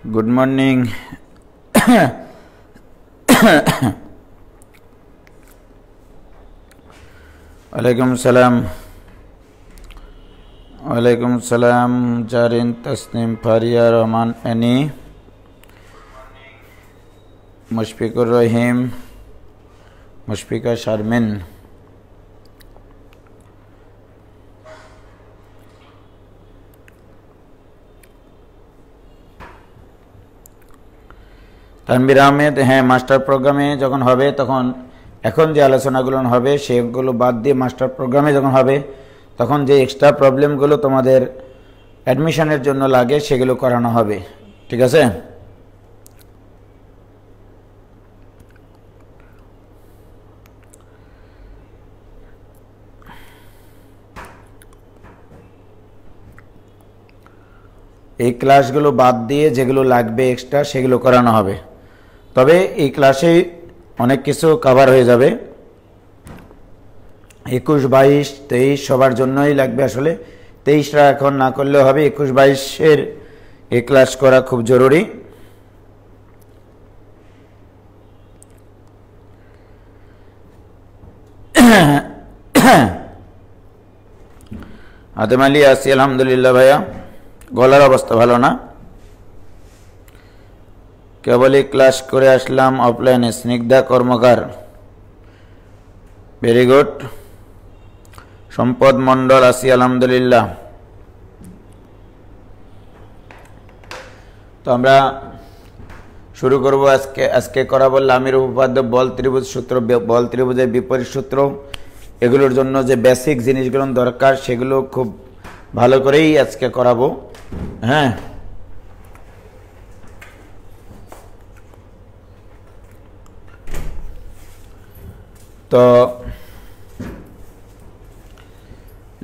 Good morning. Alaikum salam. Alaikum salam. Jarin Tasnim Faria Rahman Ani Mushfiqur Rahim Mushfiqa Sharmin. Tanvir Ahmed, হ্যাঁ, master প্রোগ্রামে যখন হবে তখন এখন যে আলোচনাগুলো হবে সেগুলো বাদ দিয়ে মাস্টার প্রোগ্রামে যখন হবে তখন যে এক্সট্রা প্রবলেমগুলো তোমাদের অ্যাডমিশনের জন্য লাগে সেগুলো করানো হবে, ঠিক আছে? এই ক্লাসগুলো বাদ দিয়ে যেগুলো লাগবে এক্সট্রা সেগুলো করানো হবে। তবে এই ক্লাসে অনেক কিছু কভার হয়ে যাবে। 21, 22, 23 সবার জন্যই লাগবে। আসলে 23টা এখন না করলেও হবে, 21, 22-এর এই ক্লাস করা খুব জরুরি। আদম আলী আছি, আলহামদুলিল্লাহ ভাইয়া। গলার অবস্থা ভালো না, কেবলই ক্লাস করে আসলাম অফলাইনে। স্নিগ্ধা কর্মকার, ভেরি গুড। সম্পদ মণ্ডল আছি, আলহামদুলিল্লাহ। তো আমরা শুরু করব আজকে করাবো লামির উপপাদ্য, বল ত্রিভুজ সূত্র, বল ত্রিভুজের বিপরীত সূত্র। এগুলোর জন্য যে বেসিক জিনিসগুলো দরকার সেগুলো খুব ভালো করেই আজকে করাবো, হ্যাঁ। তো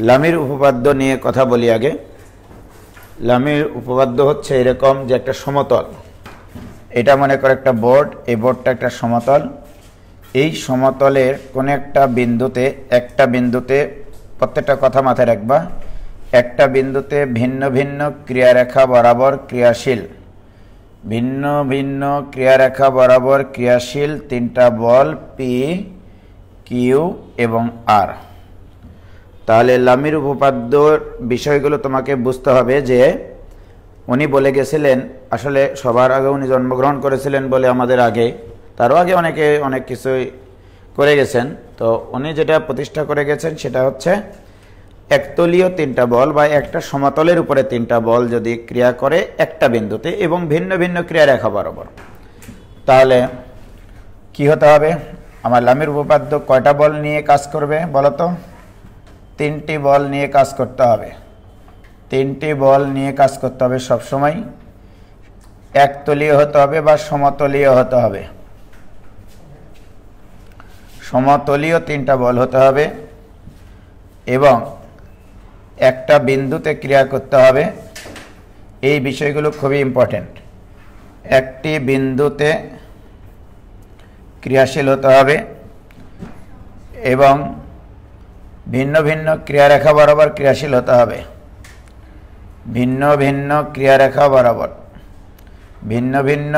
লামির উপপাদ্য নিয়ে কথা বলি আগে। লামির উপপাদ্য হচ্ছে এরকম যে একটা সমতল, এটা মনে করে একটা বোর্ড, এই বোর্ডটা একটা সমতল। এই সমতলের কোন একটা বিন্দুতে প্রত্যেকটা কথা মাথায় রাখবা, একটা বিন্দুতে ভিন্ন ভিন্ন ক্রিয়ারেখা বরাবর ক্রিয়াশীল, ভিন্ন ভিন্ন ক্রিয়ারেখা বরাবর ক্রিয়াশীল তিনটা বল পি, কিউ এবং আর। তাহলে লামির উপপাদ্যর বিষয়গুলো তোমাকে বুঝতে হবে যে উনি বলে গেছিলেন, আসলে সবার আগে উনি জন্মগ্রহণ করেছিলেন বলে আমাদের আগে, তারও আগে অনেকে অনেক কিছুই করে গেছেন। তো উনি যেটা প্রতিষ্ঠা করে গেছেন সেটা হচ্ছে একতলীয় তিনটা বল বা একটা সমতলের উপরে তিনটা বল যদি ক্রিয়া করে একটা বিন্দুতে এবং ভিন্ন ভিন্ন ক্রিয়ারেখা বরাবর, তাহলে কি হতে হবে? আমার লামির উপপাদ্য কয়টা বল নিয়ে কাজ করবে বলো তো? 3টি বল নিয়ে কাজ করতে হবে। 3টি বল নিয়ে কাজ করতে হবে সবসময়। একতলীয় হতে হবে বা সমতলীয় হতে হবে। সমতলীয় 3টা বল হতে হবে এবং একটা বিন্দুতে ক্রিয়া করতে হবে। এই বিষয়গুলো খুবই ইম্পর্টেন্ট। একটি বিন্দুতে ক্রিয়াশীল হতে হবে এবং ভিন্ন ভিন্ন ক্রিয়ারেখা বরাবর ক্রিয়াশীল হতে হবে। ভিন্ন ভিন্ন ক্রিয়ারেখা বরাবর, ভিন্ন ভিন্ন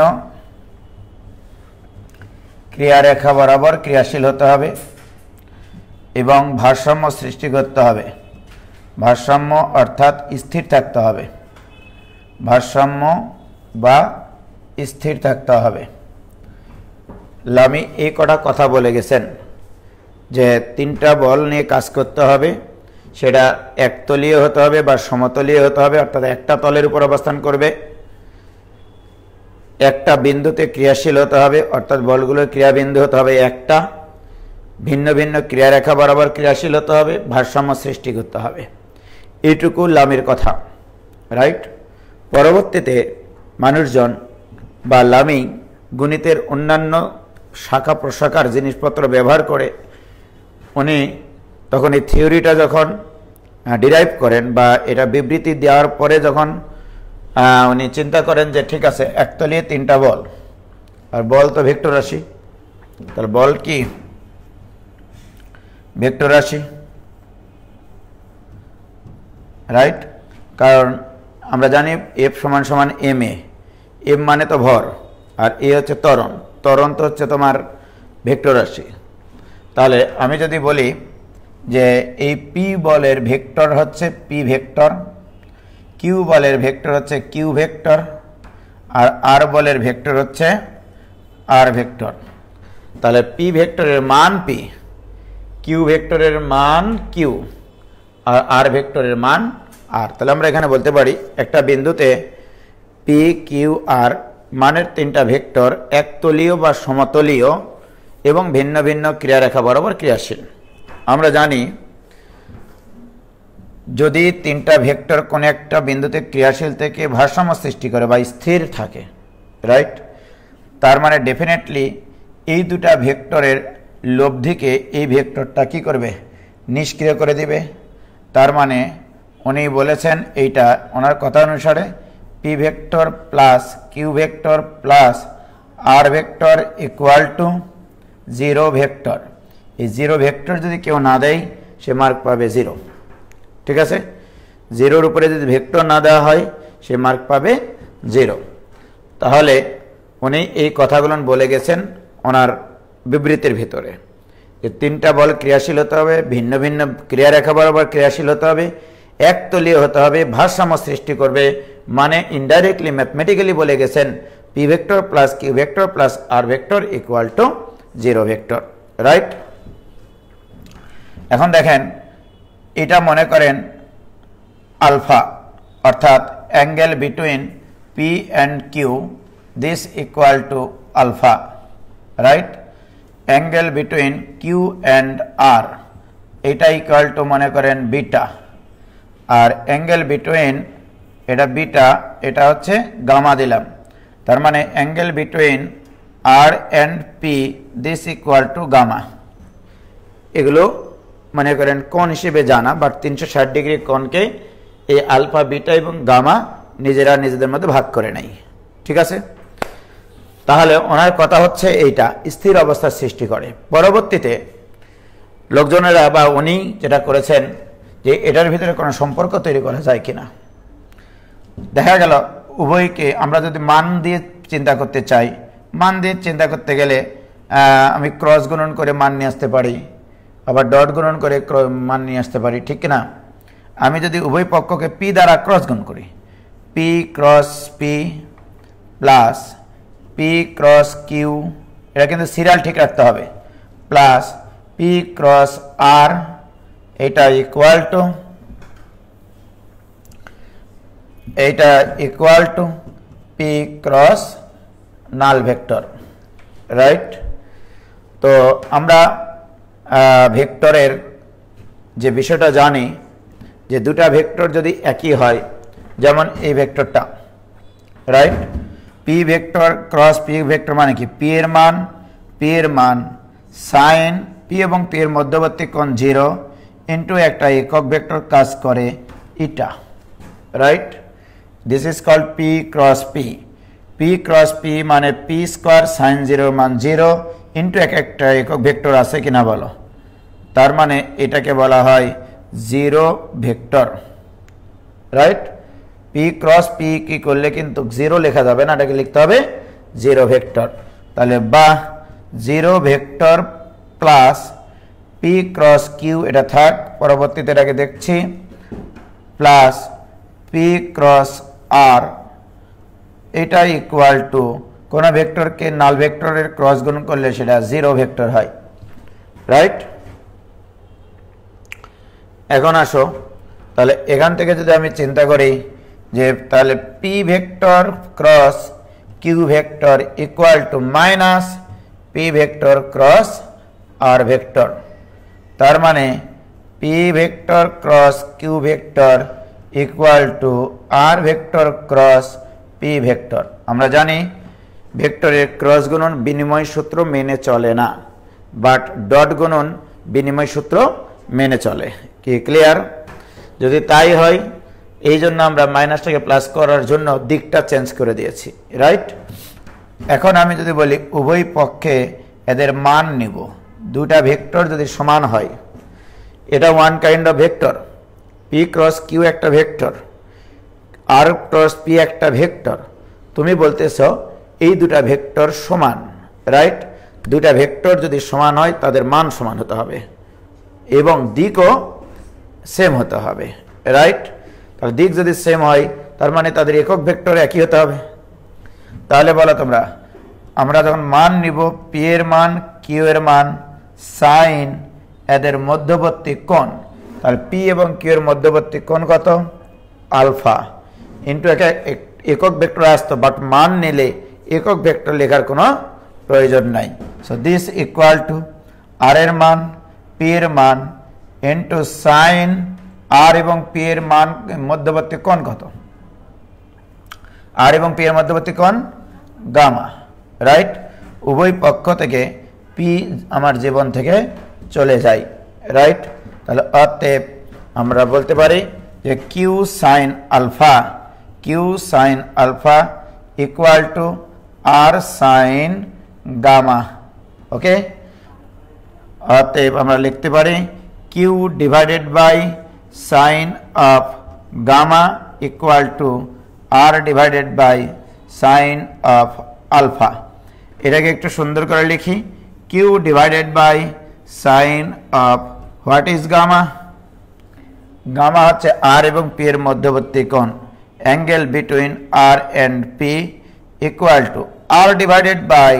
ক্রিয়ারেখা বরাবর ক্রিয়াশীল হতে হবে এবং ভারসাম্য সৃষ্টি করতে হবে। ভারসাম্য অর্থাৎ স্থির থাকতে হবে, ভারসাম্য বা স্থির থাকতে হবে। লামি এই কটা কথা বলে গেছেন যে 3টা বল নিয়ে কাজ করতে হবে, সেটা একতলীয় হতে হবে বা সমতলীয় হতে হবে, অর্থাৎ একটা তলের উপর অবস্থান করবে। একটা বিন্দুতে ক্রিয়াশীল হতে হবে, অর্থাৎ বলগুলোর ক্রিয়াবিন্দু হতে হবে একটা। ভিন্ন ভিন্ন ক্রিয়ারেখা বরাবর ক্রিয়াশীল হতে হবে, ভারসাম্য সৃষ্টি করতে হবে। এইটুকু লামির কথা, রাইট? পরবর্তীতে মানুষজন বা লামি গণিতের অন্যান্য শাখা প্রশাখার জিনিসপত্র ব্যবহার করে উনি তখন এই থিওরিটা যখন ডিরাইভ করেন বা এটা বিবৃতি দেওয়ার পরে যখন উনি চিন্তা করেন যে ঠিক আছে, একতলীয় 3টা বল, আর বল তো ভেক্টর রাশি, তাহলে বল কি? ভেক্টর রাশি, রাইট? কারণ আমরা জানি এফ সমান সমান এম এ, এম মানে তো ভর, আর এ হচ্ছে ত্বরণ। ত্বরণ তো হচ্ছে তোমার ভেক্টর রাশি। তাহলে আমি যদি বলি যে এই পি বলের ভেক্টর হচ্ছে পি ভেক্টর, কিউ বলের ভেক্টর হচ্ছে কিউ ভেক্টর, আর আর বলের ভেক্টর হচ্ছে আর ভেক্টর। তাহলে পি ভেক্টরের মান পি, কিউ ভেক্টরের মান কিউ, আর আর ভেক্টরের মান আর। তাহলে আমরা এখানে বলতে পারি একটা বিন্দুতে পি কিউ আর মানের তিনটা ভেক্টর একতলীয় বা সমতলীয় এবং ভিন্ন ভিন্ন ক্রিয়ারেখা বরাবর ক্রিয়াশীল। আমরা জানি যদি তিনটা ভেক্টর কোনো একটা বিন্দুতে ক্রিয়াশীল থেকে ভারসাম্য সৃষ্টি করে বা স্থির থাকে, রাইট, তার মানে ডেফিনেটলি এই দুটা ভেক্টরের লব্ধিকে এই ভেক্টরটা কি করবে, নিষ্ক্রিয় করে দিবে। তার মানে উনি বলেছেন এইটা ওনার কথা অনুসারে P vector plus Q vector plus R vector equal to zero vector. এই জিরো ভেক্টর যদি কেউ না দেয় সে মার্ক পাবে জিরো। ঠিক আছে, জিরোর উপরে যদি ভেক্টর না দেওয়া হয় সে মার্ক পাবে জিরো। তাহলে উনি এই কথাগুলো বলে গেছেন ওনার বিবৃতির ভিতরে যে তিনটা বল ক্রিয়াশীল হতে হবে, ভিন্ন ভিন্ন ক্রিয়ারেখা বরাবর ক্রিয়াশীল হতে হবে, একতলীয় হতে হবে, ভারসাম্য সৃষ্টি করবে। মানে ইনডাইরেক্টলি ম্যাথমেটিক্যালি বলে গেছেন P vector plus Q vector plus R vector equal to zero vector, right. এখন দেখেন এটা মনে করেন আলফা, অর্থাৎ angle between P and Q, this equal to alpha, right. Angle between Q and R, এটা equal to মনে করেন beta. আর অ্যাঙ্গেল বিটুইন, এটা বিটা, এটা হচ্ছে গামা দিলাম। তার মানে angle between R and P, this equal to gamma. এগুলো মনে করেন কোণ হিসেবে জানা, বাট 360 ডিগ্রি কোণকে এই আলফা বিটা এবং গামা নিজেরা নিজেদের মধ্যে ভাগ করে নেয়। ঠিক আছে, তাহলে ওনার কথা হচ্ছে এইটা স্থির অবস্থার সৃষ্টি করে। পরবর্তীতে লোকজনেরা বা উনি যেটা করেছেন যে এটার ভিতরে কোনো সম্পর্ক তৈরি করা যায় কিনা। দেখা গেল উভয়কে আমরা যদি মান দিয়ে চিন্তা করতে চাই, মান দিয়ে চিন্তা করতে গেলে আমি ক্রস গুণন করে মান নিয়ে আসতে পারি, আবার ডট গুণন করে মান নিয়ে আসতে পারি, ঠিক কিনা। আমি যদি উভয় পক্ষকে পি দ্বারা ক্রস গুণ করি, P cross P plus P cross Q, এটা কিন্তু সিরিয়াল ঠিক রাখতে হবে, প্লাস পি ক্রস আর, এটা ইকুয়াল টু পি ক্রস নাল ভেক্টর, রাইট। তো আমরা ভেক্টরের যে বিষয়টা জানি যে দুটা ভেক্টর যদি একই হয়, যেমন এই ভেক্টরটা, right, P vector cross P vector মানে কি পি এর মান সাইন পি এবং পি এর মধ্যবর্তী কোণ 0 ইন্টু একটা একক ভেক্টর কাজ করে ইটা, right. This is called P cross P. P cross P মানে পি স্কোয়ার সাইন 0 মান 0 ইন্টু একটা একক ভেক্টর আছে কিনা বলো। তার মানে এটাকে বলা হয় zero vector, right. P cross P কি করলে কিন্তু 0 লেখা যাবে না, এটাকে লিখতে হবে জিরো ভেক্টর। তাহলে বা zero vector plus P cross Q, এটা থাক, পরবর্তীতে এটাকে দেখছি, প্লাস পি ক্রস আর, এটা ইকুয়াল টু কোন ভেক্টরকে নাল ভেক্টরের ক্রস গুণ করলে সেটা জিরো ভেক্টর হয়, রাইট। এখন আসো তাহলে এখান থেকে যদি আমি চিন্তা করি যে তাহলে P vector cross Q vector equal to minus P vector cross R vector. তার মানে P vector cross Q vector equal to R vector cross P vector. আমরা জানি ভেক্টরের ক্রস গুণন বিনিময় সূত্র মেনে চলে না, বাট ডট গুণন বিনিময় সূত্র মেনে চলে। কি ক্লিয়ার? যদি তাই হয়, এই জন্য আমরা মাইনাসটাকে প্লাস করার জন্য দিকটা চেঞ্জ করে দিয়েছি, রাইট। এখন আমি যদি বলি উভয় পক্ষে এদের মান নিব, দুটা ভেক্টর যদি সমান হয়, এটা one kind of vector, P cross Q একটা ভেক্টর, আর ক্রস পি একটা ভেক্টর, তুমি বলতেছ এই দুটা ভেক্টর সমান, রাইট? দুটা ভেক্টর যদি সমান হয় তাদের মান সমান হতে হবে এবং দিকও সেম হতে হবে, রাইট? তাহলে দিক যদি সেম হয় তার মানে তাদের একক ভেক্টর একই হতে হবে। তাহলে বলো তোমরা, আমরা যখন মান নিব পি এর মান, কিউ এর মান, সাইন এদের মধ্যবর্তী কোণ, তাহলে পি এবং কিউ এর মধ্যবর্তী কোণ কত? আলফা ইন্টু একক ভেক্টর আসতো, বাট মান নিলে একক ভেক্টর লেখার কোনো প্রয়োজন নাই। সো দিস ইকুয়াল টু আর এর মান, পি এর মান ইন্টু সাইন আর এবং পি এর মান মধ্যবর্তী কোণ কত? আর এবং পি এর মধ্যবর্তী কোণ গামা, রাইট? উভয় পক্ষ থেকে পি আমার জীবন থেকে চলে যায়, রাইট? তাহলে অতএব আমরা বলতে পারি যে Q sine alpha equal to R sine gamma. Okay, অতএব আমরা লিখতে পারি Q divided by sine of gamma equal to R divided by sine of alpha. এটাকে একটু সুন্দর করে লিখি, Q divided by sine of what is gamma? Gamma হচ্ছে আর এবং পি এর মধ্যবর্তী কোণ, angle between R and P equal to R divided by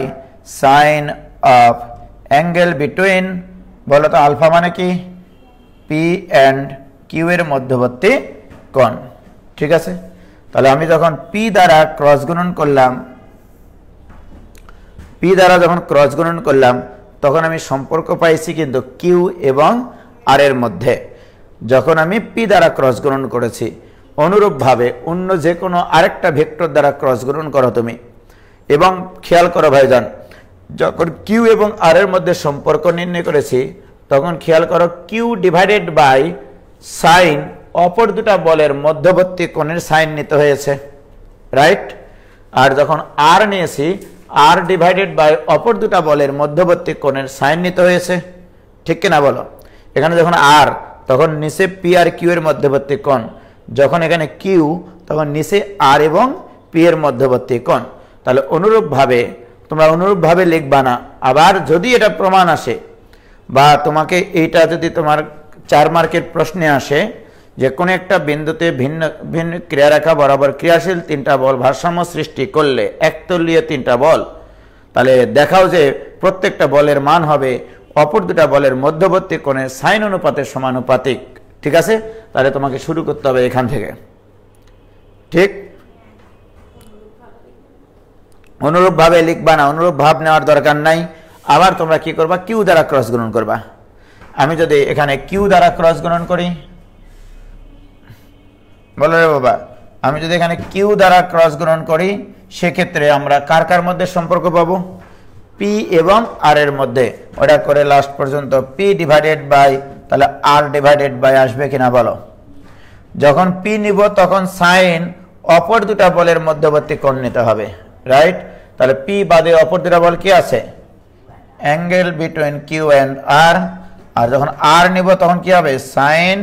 sine of angle between, বলো তো আলফা মানে কি? পি অ্যান্ড কিউ এর মধ্যবর্তী কোণ, ঠিক আছে? তাহলে আমি যখন পি দ্বারা ক্রস গুণন করলাম, তখন আমি সম্পর্ক পাইছি কিন্তু কিউ এবং আর এর মধ্যে, যখন আমি পি দ্বারা ক্রস গুণন করেছি। অনুরূপভাবে অন্য যে কোনো আরেকটা ভেক্টর দ্বারা ক্রস গুণন করো তুমি, এবং খেয়াল করো ভাইজান, যখন কিউ এবং আর এর মধ্যে সম্পর্ক নির্ণয় করেছি তখন খেয়াল করো কিউ ডিভাইডেড বাই সাইন অপর দুটা বলের মধ্যবর্তী কোণের সাইন নিতে হয়েছে, রাইট? আর যখন আর নিয়েছি আর ডিভাইডেড বাই অপর দুটা বলের মধ্যবর্তী কোণের সাইন নিতে হয়েছে, ঠিক কিনা বলো? এখানে যখন আর তখন নিচে পি আর কিউ এর মধ্যবর্তী কোণ, যখন এখানে কিউ তখন নিচে আর এবং পি এর মধ্যবর্তী কোণ। তাহলে অনুরূপভাবে লিখবা না। আবার যদি এটা প্রমাণ আসে বা তোমাকে এইটা যদি তোমার 4 মার্কের প্রশ্নে আসে যে কোনো একটা বিন্দুতে ভিন্ন ভিন্ন ক্রিয়ারেখা বরাবর ক্রিয়াশীল 3টা বল ভারসাম্য সৃষ্টি করলে একতলীয় 3টা বল, তাহলে দেখাও যে প্রত্যেকটা বলের মান হবে অপর দুটা বলের মধ্যবর্তী কোণের সাইন অনুপাতের সমানুপাতিক, ঠিক আছে? তাহলে তোমাকে শুরু করতে হবে এখান থেকে, ঠিক? অনুরূপভাবে লিখবা না, অনুরূপ ভাব নেওয়ার দরকার নাই। আবার তোমরা কি করবা? কিউ দ্বারা ক্রস গুণন করবা। আমি যদি এখানে কিউ দ্বারা ক্রস গুণন করি, বলো রে বাবা, আমি যদি এখানে কিউ দ্বারা ক্রস গুণন করি সেক্ষেত্রে আমরা কার কার মধ্যে সম্পর্ক পাবো? পি এবং আর এর মধ্যে। ওটা করে লাস্ট পর্যন্ত পি ডিভাইডেড বাই, তাহলে আর ডিভাইডেড বাই আসবে কিনা বলো? যখন পি নিব তখন সাইন অপর দুটা বলের মধ্যবর্তী কোণ নিতে হবে, রাইট? তাহলে পি বাদে অপর দুটা বল কি আছে? Angle between Q and R. আর যখন আর নিব তখন কি হবে? Sine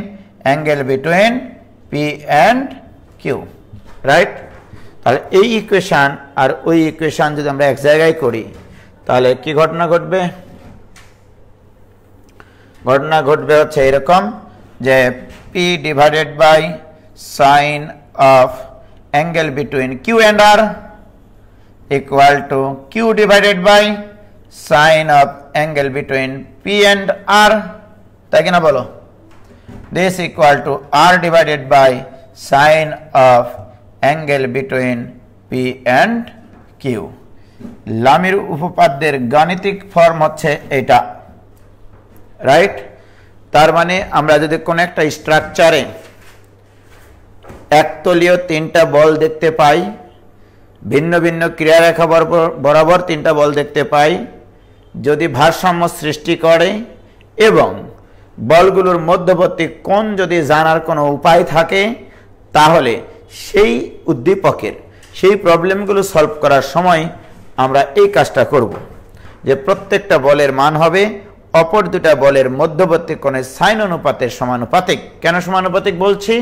angle between P and Q, right? তাহলে এই ইকুয়েশন আর ওই ইকুয়েশন যদি আমরা এক জায়গায় করি তাহলে কি ঘটনা ঘটবে? ঘটনা ঘটবে হচ্ছে এরকম যে P divided by sine of angle between Q and R equal to Q divided by sine of angle between P and R, তাই কিনা বলো? This equal to r divided by sine of angle between P and Q. লামির উপপাদ্যের গাণিতিক form হচ্ছে এটা, right? তার মানে আমরা যদি কোন একটা স্ট্রাকচারে একতলীয় 3টা বল দেখতে পাই, ভিন্ন ভিন্ন ক্রিয়ারেখা বরাবর 3টা বল দেখতে পাই, যদি ভারসাম্য সৃষ্টি করে এবং বলগুলোর মধ্যবর্তী কোণ যদি জানার কোনো উপায় থাকে, তাহলে সেই উদ্দীপকের সেই প্রবলেমগুলো সলভ করার সময় আমরা এই কাজটা করব যে প্রত্যেকটা বলের মান হবে অপর দুটা বলের মধ্যবর্তী কোণের সাইন অনুপাতের সমানুপাতিক। কেন সমানুপাতিক বলছি?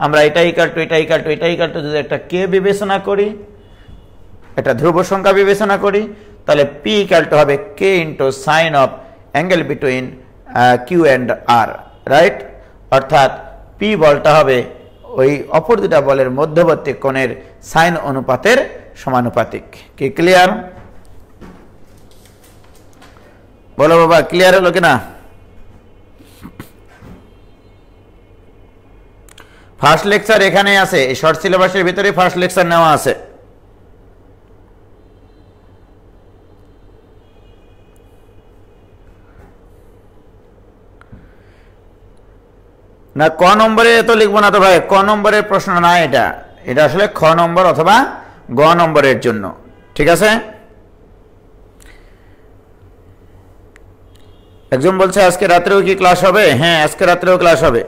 আমরা এটা ইকুয়াল টু যদি একটা কে বিবেচনা করি, একটা ধ্রুব সংখ্যা বিবেচনা করি, তাহলে পি ইকুয়াল টু হবে K into sine of angle between Q and R, right? অর্থাৎ পি বলটা হবে ওই অপর দুটা বলের মধ্যবর্তী কোণের সাইন অনুপাতের সমানুপাতিক। কি ক্লিয়ার? বলো বাবা, ক্লিয়ার হলো কিনা? ফার্স্ট লেকচার এখানে আছে, এই শর্ট সিলেবাসের ভিতরে ফার্স্ট লেকচার নেওয়া আছে। না ক নম্বরে এত লিখবো না তো ভাই, ক নম্বরের প্রশ্ন না এটা, এটা আসলে খ নম্বর অথবা গ নম্বরের জন্য, ঠিক আছে? একজন বলছে আজকে রাত্রেও কি ক্লাস হবে? হ্যাঁ, আজকে রাত্রেও ক্লাস হবে।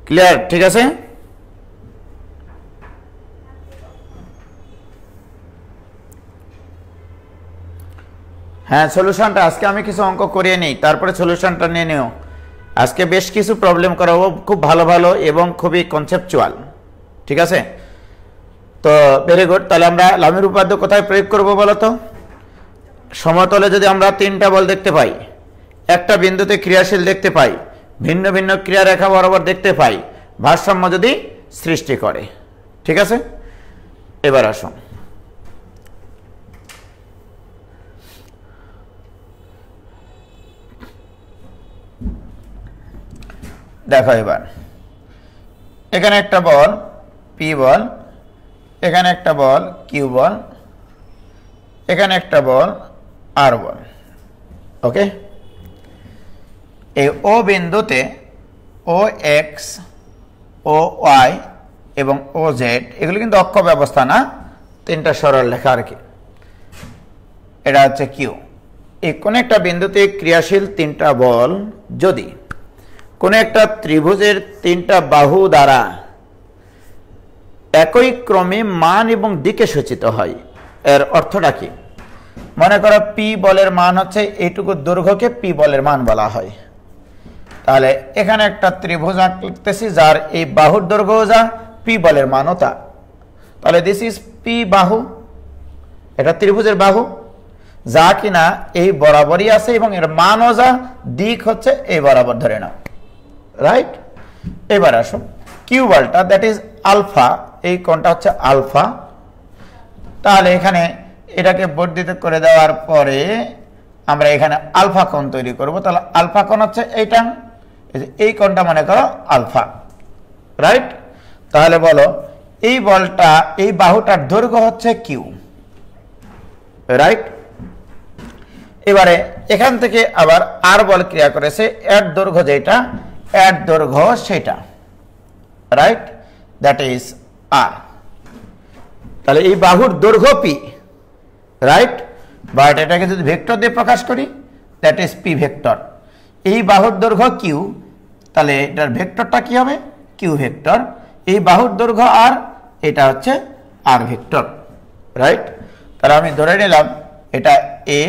ক্লিয়ার? ঠিক আছে। হ্যাঁ, সলিউশনটা আজকে আমি কিছু অঙ্ক করিয়ে নিই, তারপরে সলিউশনটা নিয়ে নিও। আজকে বেশ কিছু প্রবলেম করাবো, খুব ভালো ভালো এবং খুবই কনসেপচুয়াল, ঠিক আছে? তো ভেরি গুড। তাহলে আমরা লামির উপপাদ্য কোথায় প্রয়োগ করবো বলো তো? সমতলে যদি আমরা তিনটা বল দেখতে পাই, একটা বিন্দুতে ক্রিয়াশীল দেখতে পাই, ভিন্ন ভিন্ন ক্রিয়ারেখা বরাবর দেখতে পাই, ভারসাম্য যদি সৃষ্টি করে, ঠিক আছে? এবার আসুন, দেখো এবার এখানে একটা বল পি বল, এখানে একটা বল কিউ বল, এখানে একটা বল আর বল, ওকে? এই ও বিন্দুতে ও এক্স, ও ওয়াই এবং ও জেড এগুলো কিন্তু অক্ষ ব্যবস্থা না, তিনটা সরল লেখা আর কি। এটা হচ্ছে কিউ। এই কোনো একটা বিন্দুতে ক্রিয়াশীল তিনটা বল যদি কোনো একটা ত্রিভুজের তিনটা বাহু দ্বারা একই ক্রমে মান এবং দিকে সূচিত হয়, এর অর্থটা কি? মনে করো পি বলের মান হচ্ছে এইটুকু দৈর্ঘ্যকে পি বলের মান বলা হয়। তাহলে এখানে একটা ত্রিভুজ আঁকতেছি যার এই বাহুর দৈর্ঘ্য যা, পি বলের মানও তা। তাহলে দিস ইজ পি বাহু, এটা ত্রিভুজের বাহু যা কিনা এই বরাবরই আছে এবং এর মানও যা, দিক হচ্ছে এই বরাবর ধরে নাও, রাইট? এবার আসো কিউ বলটা, দ্যাট ইজ আলফা, এই কোণটা হচ্ছে আলফা। তাহলে এখানে এটাকে বর্ধিত করে দেওয়ার পরে আমরা এখানে আলফা কোণ তৈরি করব। তাহলে আলফা কোণ হচ্ছে এইটা, এই কোণটা মনে করো আলফা, রাইট? তাহলে বলো এই বলটা, এই বাহুটার দৈর্ঘ্য হচ্ছে কিউ, রাইট? এবারে এখান থেকে আবার আর বল ক্রিয়া করেছে, এর দৈর্ঘ্য যেটা, এর দৈর্ঘ্য সেটা, রাইট? দ্যাট ইজ আর। তাহলে এই বাহুর দৈর্ঘ্য পি, রাইট? বাট এটাকে যদি ভেক্টর দিয়ে প্রকাশ করি, দ্যাট ইজ পি ভেক্টর। এই বাহুর দৈর্ঘ্য কিউ, তাহলে এটার ভেক্টরটা কি হবে? Q vector. এই বাহুর দৈর্ঘ্য আর, এটা হচ্ছে আর ভেক্টর, রাইট? তাহলে আমি ধরে নিলাম এটা এ,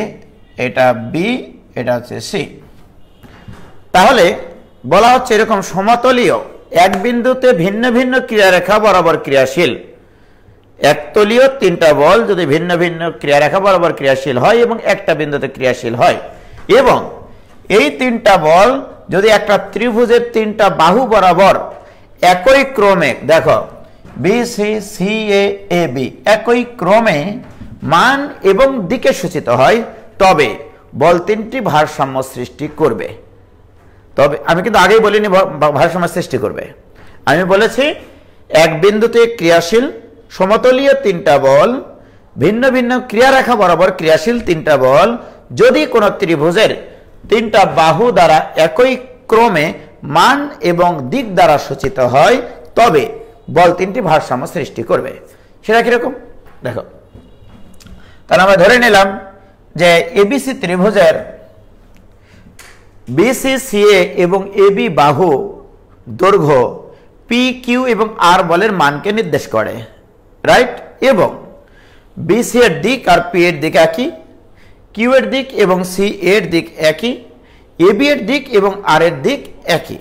এটা বি, এটা হচ্ছে সি। তাহলে বলা হচ্ছে এরকম সমতলীয় এক বিন্দুতে ভিন্ন ভিন্ন ক্রিয়ারেখা বরাবর ক্রিয়াশীল একতলীয় তিনটা বল যদি ভিন্ন ভিন্ন ক্রিয়ারেখা বরাবর ক্রিয়াশীল হয় এবং একটা বিন্দুতে ক্রিয়াশীল হয়, এবং এই তিনটা বল যদি একটা ত্রিভুজের তিনটা বাহু বরাবর একই ক্রমে, দেখো B C, C A B, একই ক্রমে মান এবং দিকে সূচিত হয়, তবে বল তিনটি ভারসাম্য সৃষ্টি করবে। তবে আমি কিন্তু আগেই বলিনি ভারসাম্য সৃষ্টি করবে, আমি বলেছি এক বিন্দুতে ক্রিয়াশীল সমতলীয় তিনটা বল, ভিন্ন ভিন্ন ক্রিয়ারেখা বরাবর ক্রিয়াশীল তিনটা বল যদি কোনো ত্রিভুজের তিনটা বাহু দ্বারা একই ক্রমে মান এবং দিক দ্বারা সূচিত হয়, তবে বল তিনটি ভারসাম্য সৃষ্টি করবে। সেটা কিরকম দেখো। তাহলে আমরা ধরে নিলাম যে এবিসি ত্রিভুজের বিসি সিএ এবং এবি বাহু দৈর্ঘ্য পি কিউ এবং আর বলের মানকে নির্দেশ করে, রাইট? এবং বিসি এর দিক আর পি এর দিক একই, কিউ এর দিক এবং সি এর দিক একই, এবি এর দিক এবং আর এর দিক একই।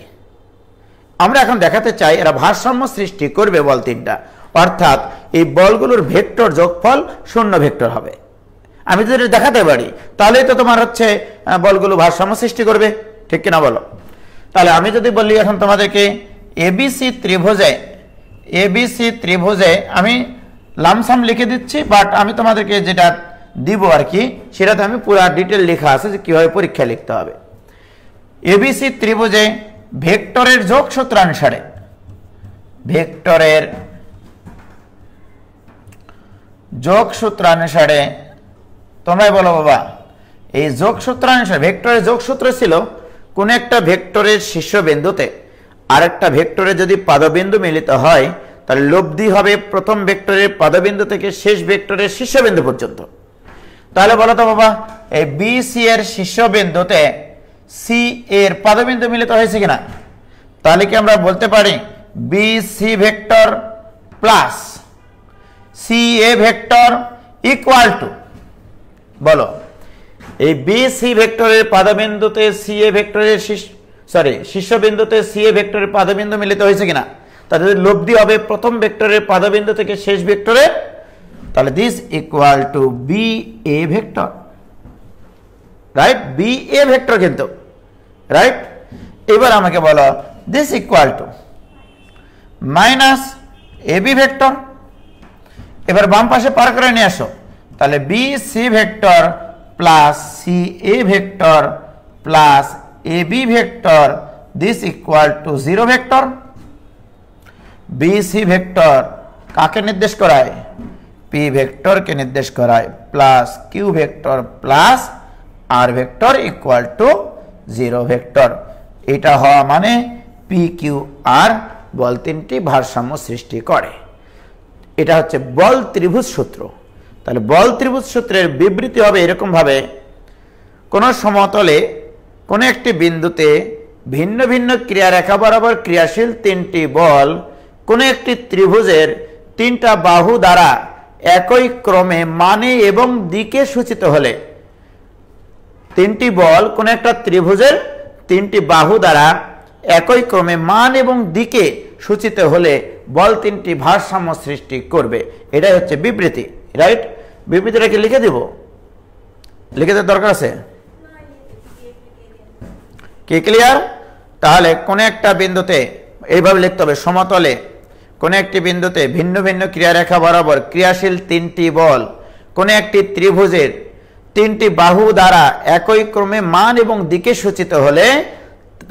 আমরা এখন দেখাতে চাই এরা ভারসাম্য সৃষ্টি করবে বল তিনটা, অর্থাৎ এই বলগুলোর ভেক্টর যোগফল শূন্য ভেক্টর হবে। আমি যদি দেখাতে পারি তাহলেই তো তোমার হচ্ছে বলগুলো ভারসাম্য সৃষ্টি করবে, ঠিক কিনা বলো? তাহলে আমি যদি বলি এখন তোমাদেরকে এবিসি ত্রিভুজে আমি লামসাম লিখে দিচ্ছি, বাট আমি তোমাদেরকে যেটা দিব আর কি সেটাতে আমি পুরো ডিটেল লেখা আছে যে কিভাবে পরীক্ষা লিখতে হবে। এবিসি ত্রিভুজে ভেক্টরের যোগসূত্র অনুসারে তোমরাই বলো বাবা, এই যোগসূত্র অনুসারে ভেক্টরের যোগসূত্র ছিল কোন একটা ভেক্টরের শীর্ষবিন্দুতে আরেকটা ভেক্টরের যদি পাদবিন্দু মিলিত হয় তাহলে লব্ধি হবে প্রথম ভেক্টরের পাদবিন্দু থেকে শেষ ভেক্টরের শীর্ষবিন্দু পর্যন্ত। তাহলে বলো তো বাবা, এই বিসি এর শীর্ষবিন্দুতে সি এর পাদবিন্দু মিলিত হয়েছে কিনা? তাহলে কি আমরা বলতে পারি BC vector plus C A vector equal to, বলো এই বিসি ভেক্টরের পাদবিন্দুতে সি এ ভেক্টরের শীর্ষবিন্দুতে সি এ ভেক্টরের পাদবিন্দু মিলিত হয়েছে কিনা? তাহলে লব্ধি হবে প্রথম ভেক্টরের পাদবিন্দু থেকে শেষ ভেক্টরের, তাহলে this equal to B A vector, right? B A vector কিন্তু, রাইট? এবার আমাকে বলো this equal to minus A B vector. এবার বাম পাশে পার করে নিয়ে আসো, তাহলে B C vector plus C A vector plus A B vector this equal to 0 vector. B C vector কাকে নির্দেশ করায়? পি ভেক্টরকে নির্দেশ করায়, plus Q vector plus R vector equal to 0 vector. এটা হওয়া মানে পি কিউ আর বল তিনটি ভারসাম্য সৃষ্টি করে। এটা হচ্ছে বল ত্রিভুজ সূত্র। তাহলে বল ত্রিভুজ সূত্রের বিবৃতি হবে এরকম ভাবে, কোন সমতলে কোন একটি বিন্দুতে ভিন্ন ভিন্ন ক্রিয়ারেখা বরাবর ক্রিয়াশীল তিনটি বল কোন একটি ত্রিভুজের তিনটা বাহু দ্বারা একই ক্রমে মানে এবং দিকে সূচিত হলে, তিনটি বল কোন একটা ত্রিভুজের তিনটি বাহু দ্বারা একই ক্রমে মান এবং দিকে সূচিত হলে বল তিনটি ভারসাম্য সৃষ্টি করবে। এটাই হচ্ছে বিবৃতি, রাইট? বিবৃতিটা কি লিখে দিব? লিখে দেওয়ার দরকার আছে কি? ক্লিয়ার? তাহলে কোন একটা বিন্দুতে এইভাবে লিখতে হবে, সমতলে কোন একটি বিন্দুতে ভিন্ন ভিন্ন ক্রিয়ারেখা বরাবর ক্রিয়াশীল তিনটি বল কোন একটি ত্রিভুজের তিনটি বাহু দ্বারা একই ক্রমে মান এবং দিকে সূচিত হলে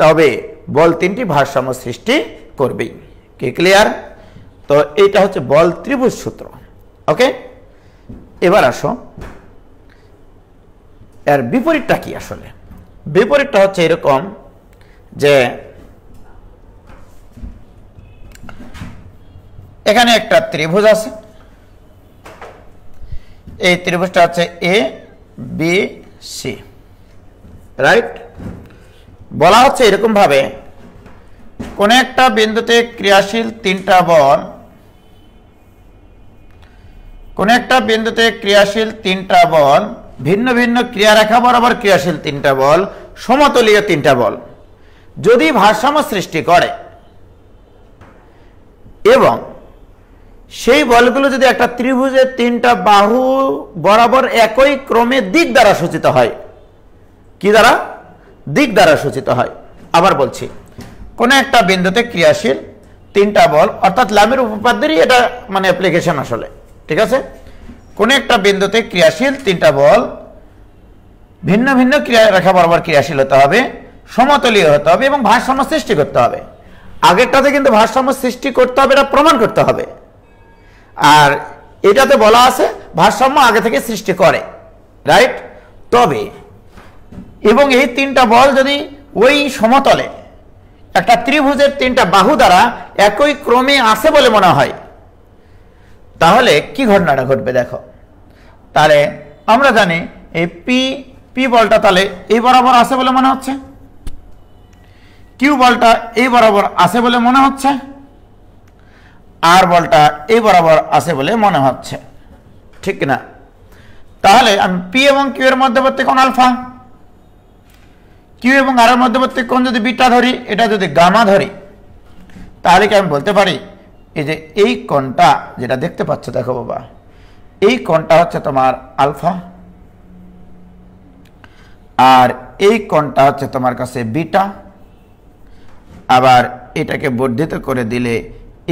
তবে বল তিনটি ভারসাম্য সৃষ্টি করবে। কি ক্লিয়ার? তো এইটা হচ্ছে বল ত্রিভুজ সূত্র। ওকে, এবার আসো এর বিপরীতটা কি। আসলে বিপরীতটা হচ্ছে এরকম যে এখানে একটা ত্রিভুজ আছে, এই ত্রিভুজটা হচ্ছে এ বি সি, রাইট? বলা হচ্ছে এরকম ভাবে, কোন একটা বিন্দুতে ক্রিয়াশীল তিনটা বল, কোন একটা বিন্দুতে ক্রিয়াশীল তিনটা বল ভিন্ন ভিন্ন ক্রিয়ারেখা বরাবর ক্রিয়াশীল তিনটা বল সমতলীয় তিনটা বল যদি ভারসাম্য সৃষ্টি করে এবং সেই বলগুলো যদি একটা ত্রিভুজের তিনটা বাহু বরাবর একই ক্রমে দিক দ্বারা সূচিত হয়। কি দ্বারা? দিক দ্বারা সূচিত হয়। আবার বলছি, কোন একটা বিন্দুতে ক্রিয়াশীল তিনটা বল, অর্থাৎ লামের উপপাদ্যেরই এটা মানে অ্যাপ্লিকেশন আসলে, ঠিক আছে? কোন একটা বিন্দুতে ক্রিয়াশীল তিনটা বল ভিন্ন ভিন্ন ক্রিয়ারেখা বরাবর ক্রিয়াশীল হতে হবে, সমতলীয় হতে হবে এবং ভারসাম্য সৃষ্টি করতে হবে। আগেরটাতে কিন্তু ভারসাম্য সৃষ্টি করতে হবে, এটা প্রমাণ করতে হবে। আর এটাতে বলা আছে ভারসাম্য আগে থেকে সৃষ্টি করে, রাইট? তবে এবং এই তিনটা বল যদি ওই সমতলে একটা ত্রিভুজের তিনটা বাহু দ্বারা একই ক্রমে আসে বলে মনে হয়, তাহলে কি ঘটনাটা ঘটবে দেখো। তাহলে আমরা জানি এই পি বলটা তাহলে এই বরাবর আসে বলে মনে হচ্ছে, কিউ বলটা এই বরাবর আসে বলে মনে হচ্ছে, আর বলটা এই বরাবর আসে বলে মনে হচ্ছে, ঠিক না? তাহলে আমি পি এবং কিউ এর মধ্যবর্তী কোণ আলফা, কিউ এবং আর এর মধ্যবর্তী কোণ যদি বিটা ধরি, এটা যদি গামা ধরি, তাহলে কি আমি বলতে পারি এই যে এই কোণটা যেটা দেখতে পাচ্ছ, দেখো বাবা, এই কোণটা হচ্ছে তোমার আলফা, আর এই কোণটা হচ্ছে তোমার কাছে বিটা, আবার এটাকে বর্ধিত করে দিলে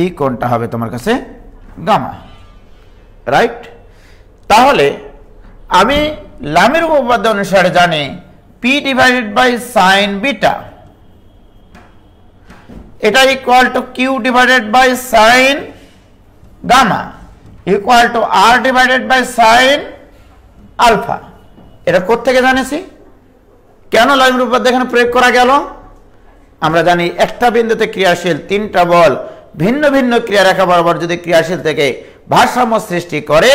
এই কোণটা হবে তোমার কাছে গামা, রাইট? তাহলে আমি লামের উপপাদ্য অনুসারে জানি P divided by sine beta এটা equal to Q divided by sine gamma equal to R divided by sine alpha. এটা কোত্থেকে জানেছি? কেন লামের উপপাদ্য এখানে প্রয়োগ করা গেল? আমরা জানি একটা বিন্দুতে ক্রিয়াশীল তিনটা বল ভিন্ন ভিন্ন ক্রিয়ারেখা বরাবর যদি ক্রিয়াশীল থেকে ভারসাম্য সৃষ্টি করে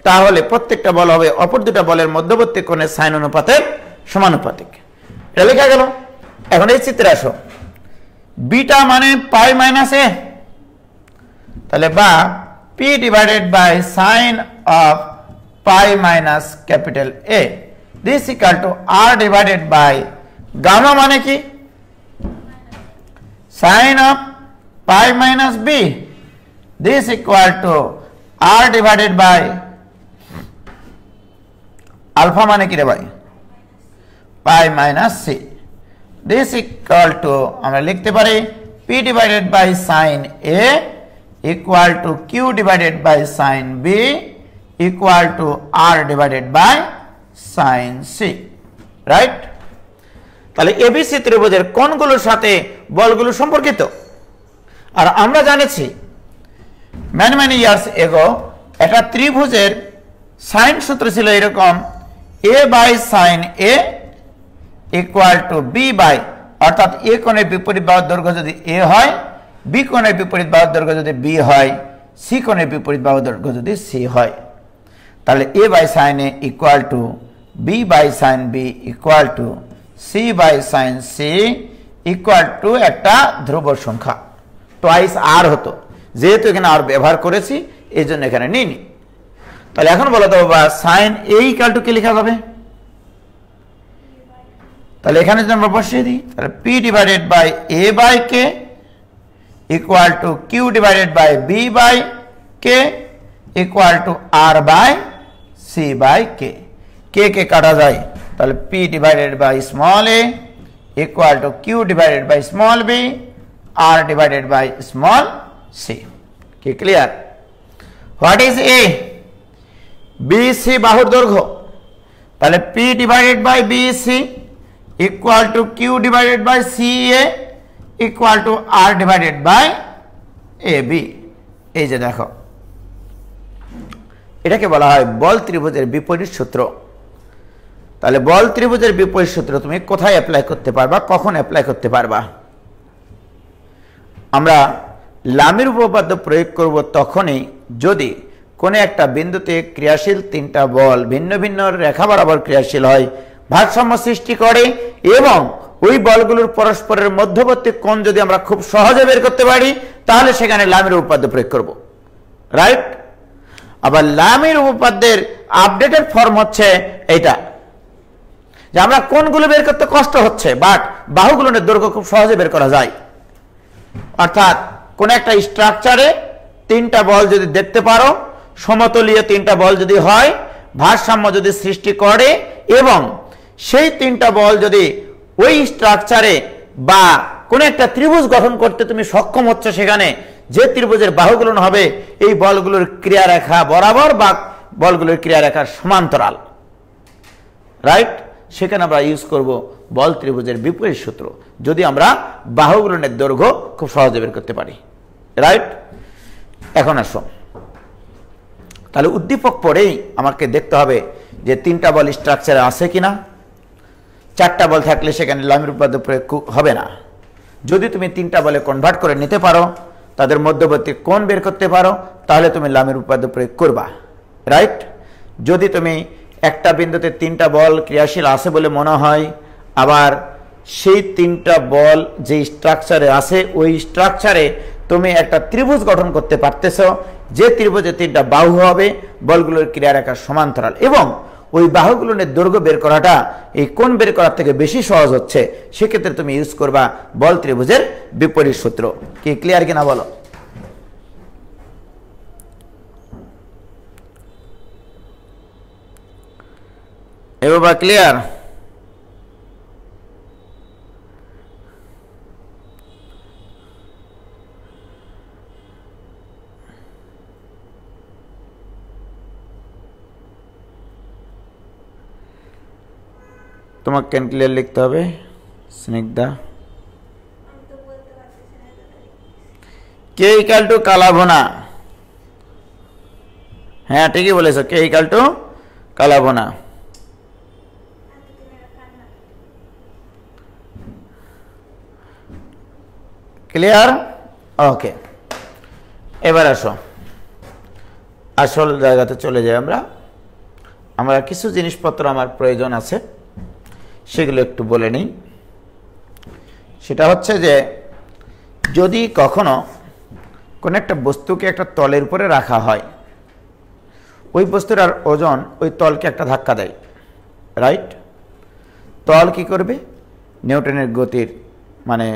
তাহলে প্রত্যেকটা বল হবে অপর দুটা বলের মধ্যবর্তী কোণের সাইন অনুপাতের সমানুপাতিক। এটা লেখা গেল। এখন এই চিত্রে আসো, বিটা মানে পাই মাইনাস এ, তাহলে বা P divided by sine of pi minus capital A this equal to R divided by gamma মানে কি sine of pi minus B this equal to R divided by alpha মানে কি রে ভাই pi minus C this equal to আমরা লিখতে পারি P divided by sine A equal to Q divided by sine B equal to R divided by sine C, right? তাহলে ABC ত্রিভুজের কোণগুলোর সাথে বলগুলো সম্পর্কিত। আর আমরা জানেছি many years ago একটা ত্রিভুজের সাইন সূত্র ছিল এরকম a by sine a equal to B by, অর্থাৎ এ কোণের বিপরীত বাহুর দৈর্ঘ্য যদি a হয়, বি কোণের বিপরীত বাহুর দৈর্ঘ্য যদি b হয়, সি কোণের বিপরীত বাহুর দৈর্ঘ্য যদি c হয়, তাহলে a by sine a equal to B by sine B equal to C by sine C equal to একটা ধ্রুব সংখ্যা টোয়াইস আর হতো, যেহেতু এখানে আর ব্যবহার করেছি এই জন্য এখানে নিইনি। তাহলে এখন বলো তো বাবা সাইন এ ইকুয়াল টু কি লেখা যাবে? তাহলে এখানে যদি আমরা বসিয়ে দিই তাহলে P divided by A by K equal to Q divided by B by K equal to R by C by K. K K কাটা যায়, তাহলে P divided by small A equal to Q divided by small B R divided by small C. কি clear? What is A? BC বাহুর দৈর্ঘ্য, তাহলে P divided by BC equal to Q divided by C A equal to R divided by A B. এই যে দেখো, এটাকে বলা হয় বল ত্রিভুজের বিপরীত সূত্র। তাহলে বল ত্রিভুজের বিপরীত সূত্র তুমি কোথায় অ্যাপ্লাই করতে পারবা, কখন অ্যাপ্লাই করতে পারবা? আমরা লামের উপপাদ্য প্রয়োগ করব তখনই যদি কোনো একটা বিন্দুতে ক্রিয়াশীল তিনটা বল ভিন্ন ভিন্ন রেখা বরাবর ক্রিয়াশীল হয়, ভারসাম্য সৃষ্টি করে এবং ওই বলগুলোর পরস্পরের মধ্যবর্তী কোণ যদি আমরা খুব সহজে বের করতে পারি তাহলে সেখানে লামের উপপাদ্য প্রয়োগ করব, রাইট? আবার লামের উপপাদ্যের আপডেটেড ফর্ম হচ্ছে এইটা যে আমরা কোণগুলো বের করতে কষ্ট হচ্ছে বাট বাহুগুলোর দৈর্ঘ্য খুব সহজে বের করা যায়। অর্থাৎ কোন একটা স্ট্রাকচারে তিনটা বল যদি দেখতে পারো, সমতলীয় তিনটা বল যদি হয়, ভারসাম্য যদি সৃষ্টি করে এবং সেই তিনটা বল যদি ওই স্ট্রাকচারে বা কোন একটা ত্রিভুজ গঠন করতে তুমি সক্ষম হচ্ছ, সেখানে যে ত্রিভুজের বাহুগুলো হবে এই বলগুলোর ক্রিয়ারেখা বরাবর বা বলগুলোর ক্রিয়ারেখার সমান্তরাল, রাইট? সেখানে আমরা ইউজ করব বল ত্রিভুজের বিপরীত সূত্র যদি আমরা বাহুগুলোর দৈর্ঘ্য খুব সহজে বের করতে পারি, রাইট? এখন আসো, তাহলে উদ্দীপক পরেই আমাকে দেখতে হবে যে তিনটা বল স্ট্রাকচারে আছে কিনা। চারটা বল থাকলে সেখানে লামের উপপাদ্য প্রয়োগ হবে না। যদি তুমি তিনটা বলে কনভার্ট করে নিতে পারো, তাদের মধ্যবর্তী কোণ বের করতে পারো, তাহলে তুমি লামের উপপাদ্য প্রয়োগ করবা, রাইট? যদি তুমি একটা বিন্দুতে তিনটা বল ক্রিয়াশীল আছে বলে মনে হয়, আবার সেই তিনটা বল যে স্ট্রাকচারে আছে ওই স্ট্রাকচারে তুমি একটা ত্রিভুজ গঠন করতে পারতেছ, যে ত্রিভুজে তিনটা বাহু হবে, বলগুলোর ক্রিয়ারেখার সমান্তরাল এবং ওই বাহুগুলোর দৈর্ঘ্য বের করাটা এই কোণ বের করার থেকে বেশি সহজ হচ্ছে, সেক্ষেত্রে তুমি ইউজ করবা বল ত্রিভুজের বিপরীত সূত্র। কি ক্লিয়ার কিনা বলো? এ বাবা ক্লিয়ার? তোমাকে ক্যান ক্লিয়ার লিখতে হবে স্নিগ্ধা। কে ইকাল টু কালাভোনা, হ্যাঁ ঠিকই বলেছ, কে ইকাল টু কালাভোনা। ক্লিয়ার? ওকে, এবার আসো আসল জায়গাতে চলে যাই। আমরা কিছু জিনিসপত্র আমার প্রয়োজন আছে, সেগুলো একটু বলে নিই। সেটা হচ্ছে যে যদি কখনো কোনো একটা বস্তুকে একটা তলের উপরে রাখা হয়, ওই বস্তুটার ওজন ওই তলকে একটা ধাক্কা দেয়, রাইট? তল কি করবে? নিউটনের গতির মানে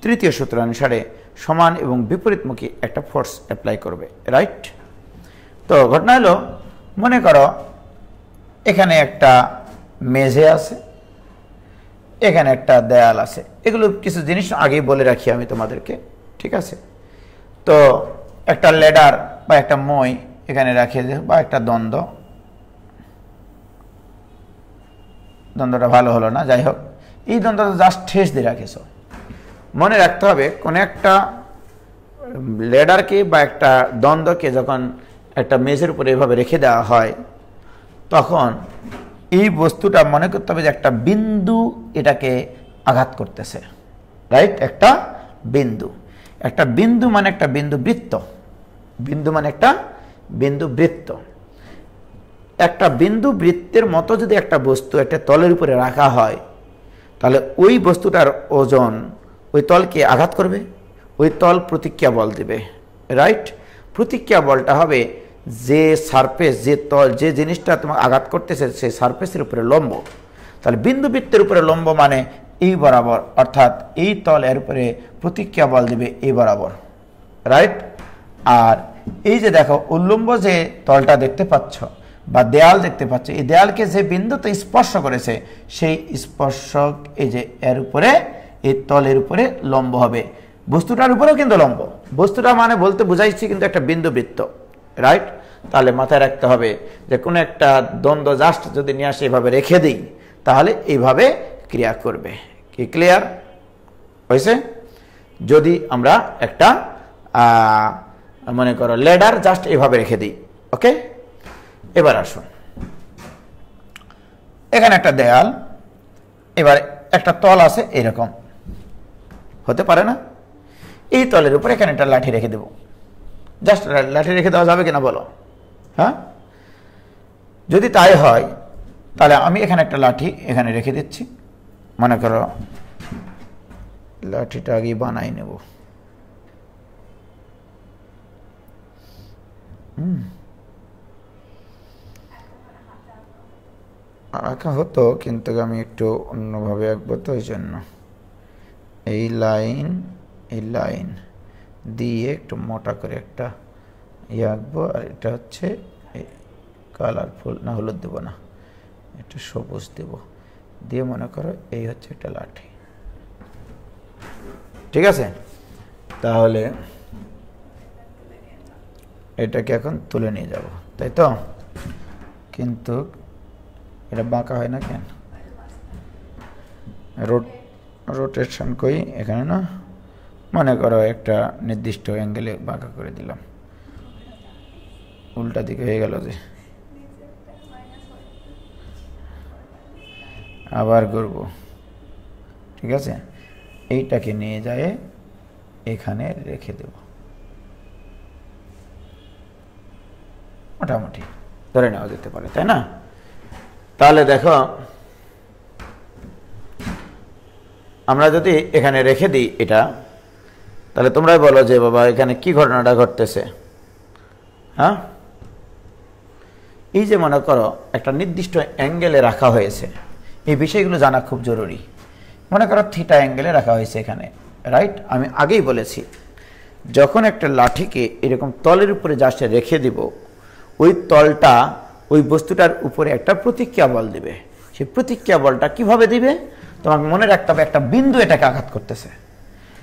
তৃতীয় সূত্র অনুসারে সমান এবং বিপরীতমুখী একটা ফোর্স অ্যাপ্লাই করবে, রাইট? তো ঘটনা হলো, মনে করো এখানে একটা মেঝে আছে, এখানে একটা দেয়াল আছে। এগুলো কিছু জিনিস আগেই বলে রাখি আমি তোমাদেরকে, ঠিক আছে? তো একটা লেডার বা একটা মই এখানে রাখে, বা একটা দ্বন্দ্বটা ভালো হলো না, যাই হোক, এই দ্বন্দ্বটা জাস্ট ঠেস দিয়ে রাখেছ। মনে রাখতে হবে কোন একটা লেডারকে বা একটা দ্বন্দ্বকে যখন একটা মেঝের উপরে এভাবে রেখে দেওয়া হয়, তখন এই বস্তুটা মনে করতে হবে যে একটা বিন্দু এটাকে আঘাত করতেছে, রাইট? একটা বিন্দু মানে একটা বিন্দু বৃত্ত, একটা বিন্দু বৃত্তের মতো যদি একটা বস্তু একটা তলের উপরে রাখা হয়, তাহলে ওই বস্তুটার ওজন ওই তলকে আঘাত করবে, ওই তল প্রতিক্রিয়া বল দেবে, রাইট? প্রতিক্রিয়া বলটা হবে যে সারফেস, যে তল, যে জিনিসটা তোমাকে আঘাত করতেছে সেই সারফেসের উপরে লম্ব। তাহলে বিন্দু বৃত্তের উপরে লম্ব মানে এই বরাবর, অর্থাৎ এই তল এর উপরে প্রতিক্রিয়া বল দেবে এই বরাবর, রাইট? আর এই যে দেখো উল্লম্ব যে তলটা দেখতে পাচ্ছ বা দেয়াল দেখতে পাচ্ছ, এই দেয়ালকে যে বিন্দুতে স্পর্শ করেছে সেই স্পর্শক এই যে এর উপরে, এই তলের উপরে লম্ব হবে। বস্তুটার উপরেও কিন্তু লম্ব, বস্তুটা মানে বলতে বুঝাইছি কিন্তু একটা বিন্দু বৃত্ত, রাইট? তাহলে মাথায় রাখতে হবে যে কোনো একটা দ্বন্দ্ব জাস্ট যদি নিয়ে আসে এভাবে রেখে দিই, তাহলে এইভাবে ক্রিয়া করবে। কি ক্লিয়ার হয়েছে? যদি আমরা একটা মনে করো লেডার জাস্ট এভাবে রেখে দিই, ওকে? এবার আসুন, এখানে একটা দেয়াল, এবার একটা তল আছে, এরকম হতে পারে না? এই তলের উপরে এখানে একটা লাঠি রেখে দেব, জাস্ট লাঠি রেখে দেওয়া যাবে কিনা বলো? হ্যাঁ, যদি তাই হয় তাহলে আমি এখানে একটা লাঠি এখানে রেখে দিচ্ছি। মনে করো লাঠিটা আগে বানাই নেব। আঁকা হতো, কিন্তু আমি একটু অন্যভাবে আঁকবো, তো এই জন্য এই লাইন দিয়ে একটু মোটা করে একটা ইয়ে আঁকবো। আর এটা হচ্ছে কালারফুল, না হলুদ দেবো না, এটা সবুজ দেব, দিয়ে মনে করো এই হচ্ছে একটা লাঠি, ঠিক আছে? তাহলে এটাকে এখন তুলে নিয়ে যাব, তাই তো? কিন্তু এটা বাঁকা হয় না কেন? রোটেশন কই এখানে, না মনে করো একটা নির্দিষ্ট অ্যাঙ্গেলে বাঁকা করে দিলাম, উল্টা দিকে হয়ে গেল যে, আবার করব, ঠিক আছে? এইটাকে নিয়ে যায় এখানে রেখে দেব, মোটামুটি ধরে নেওয়া যেতে পারে, তাই না? তাহলে দেখো, আমরা যদি এখানে রেখে দিই এটা, তাহলে তোমরাই বলো যে বাবা এখানে কি ঘটনাটা ঘটতেছে? হ্যাঁ, এই যে মনে করো একটা নির্দিষ্ট অ্যাঙ্গেলে রাখা হয়েছে, এই বিষয়গুলো জানা খুব জরুরি। মনে করো থিটা অ্যাঙ্গেলে রাখা হয়েছে এখানে, রাইট? আমি আগেই বলেছি যখন একটা লাঠিকে এরকম তলের উপরে জাস্ট রেখে দিব, ওই তলটা ওই বস্তুটার উপরে একটা প্রতিক্রিয়া বল দিবে। সেই প্রতিক্রিয়া বলটা কিভাবে দিবে তোমাকে মনে রাখতে হবে, একটা বিন্দু এটাকে আঘাত করতেছে।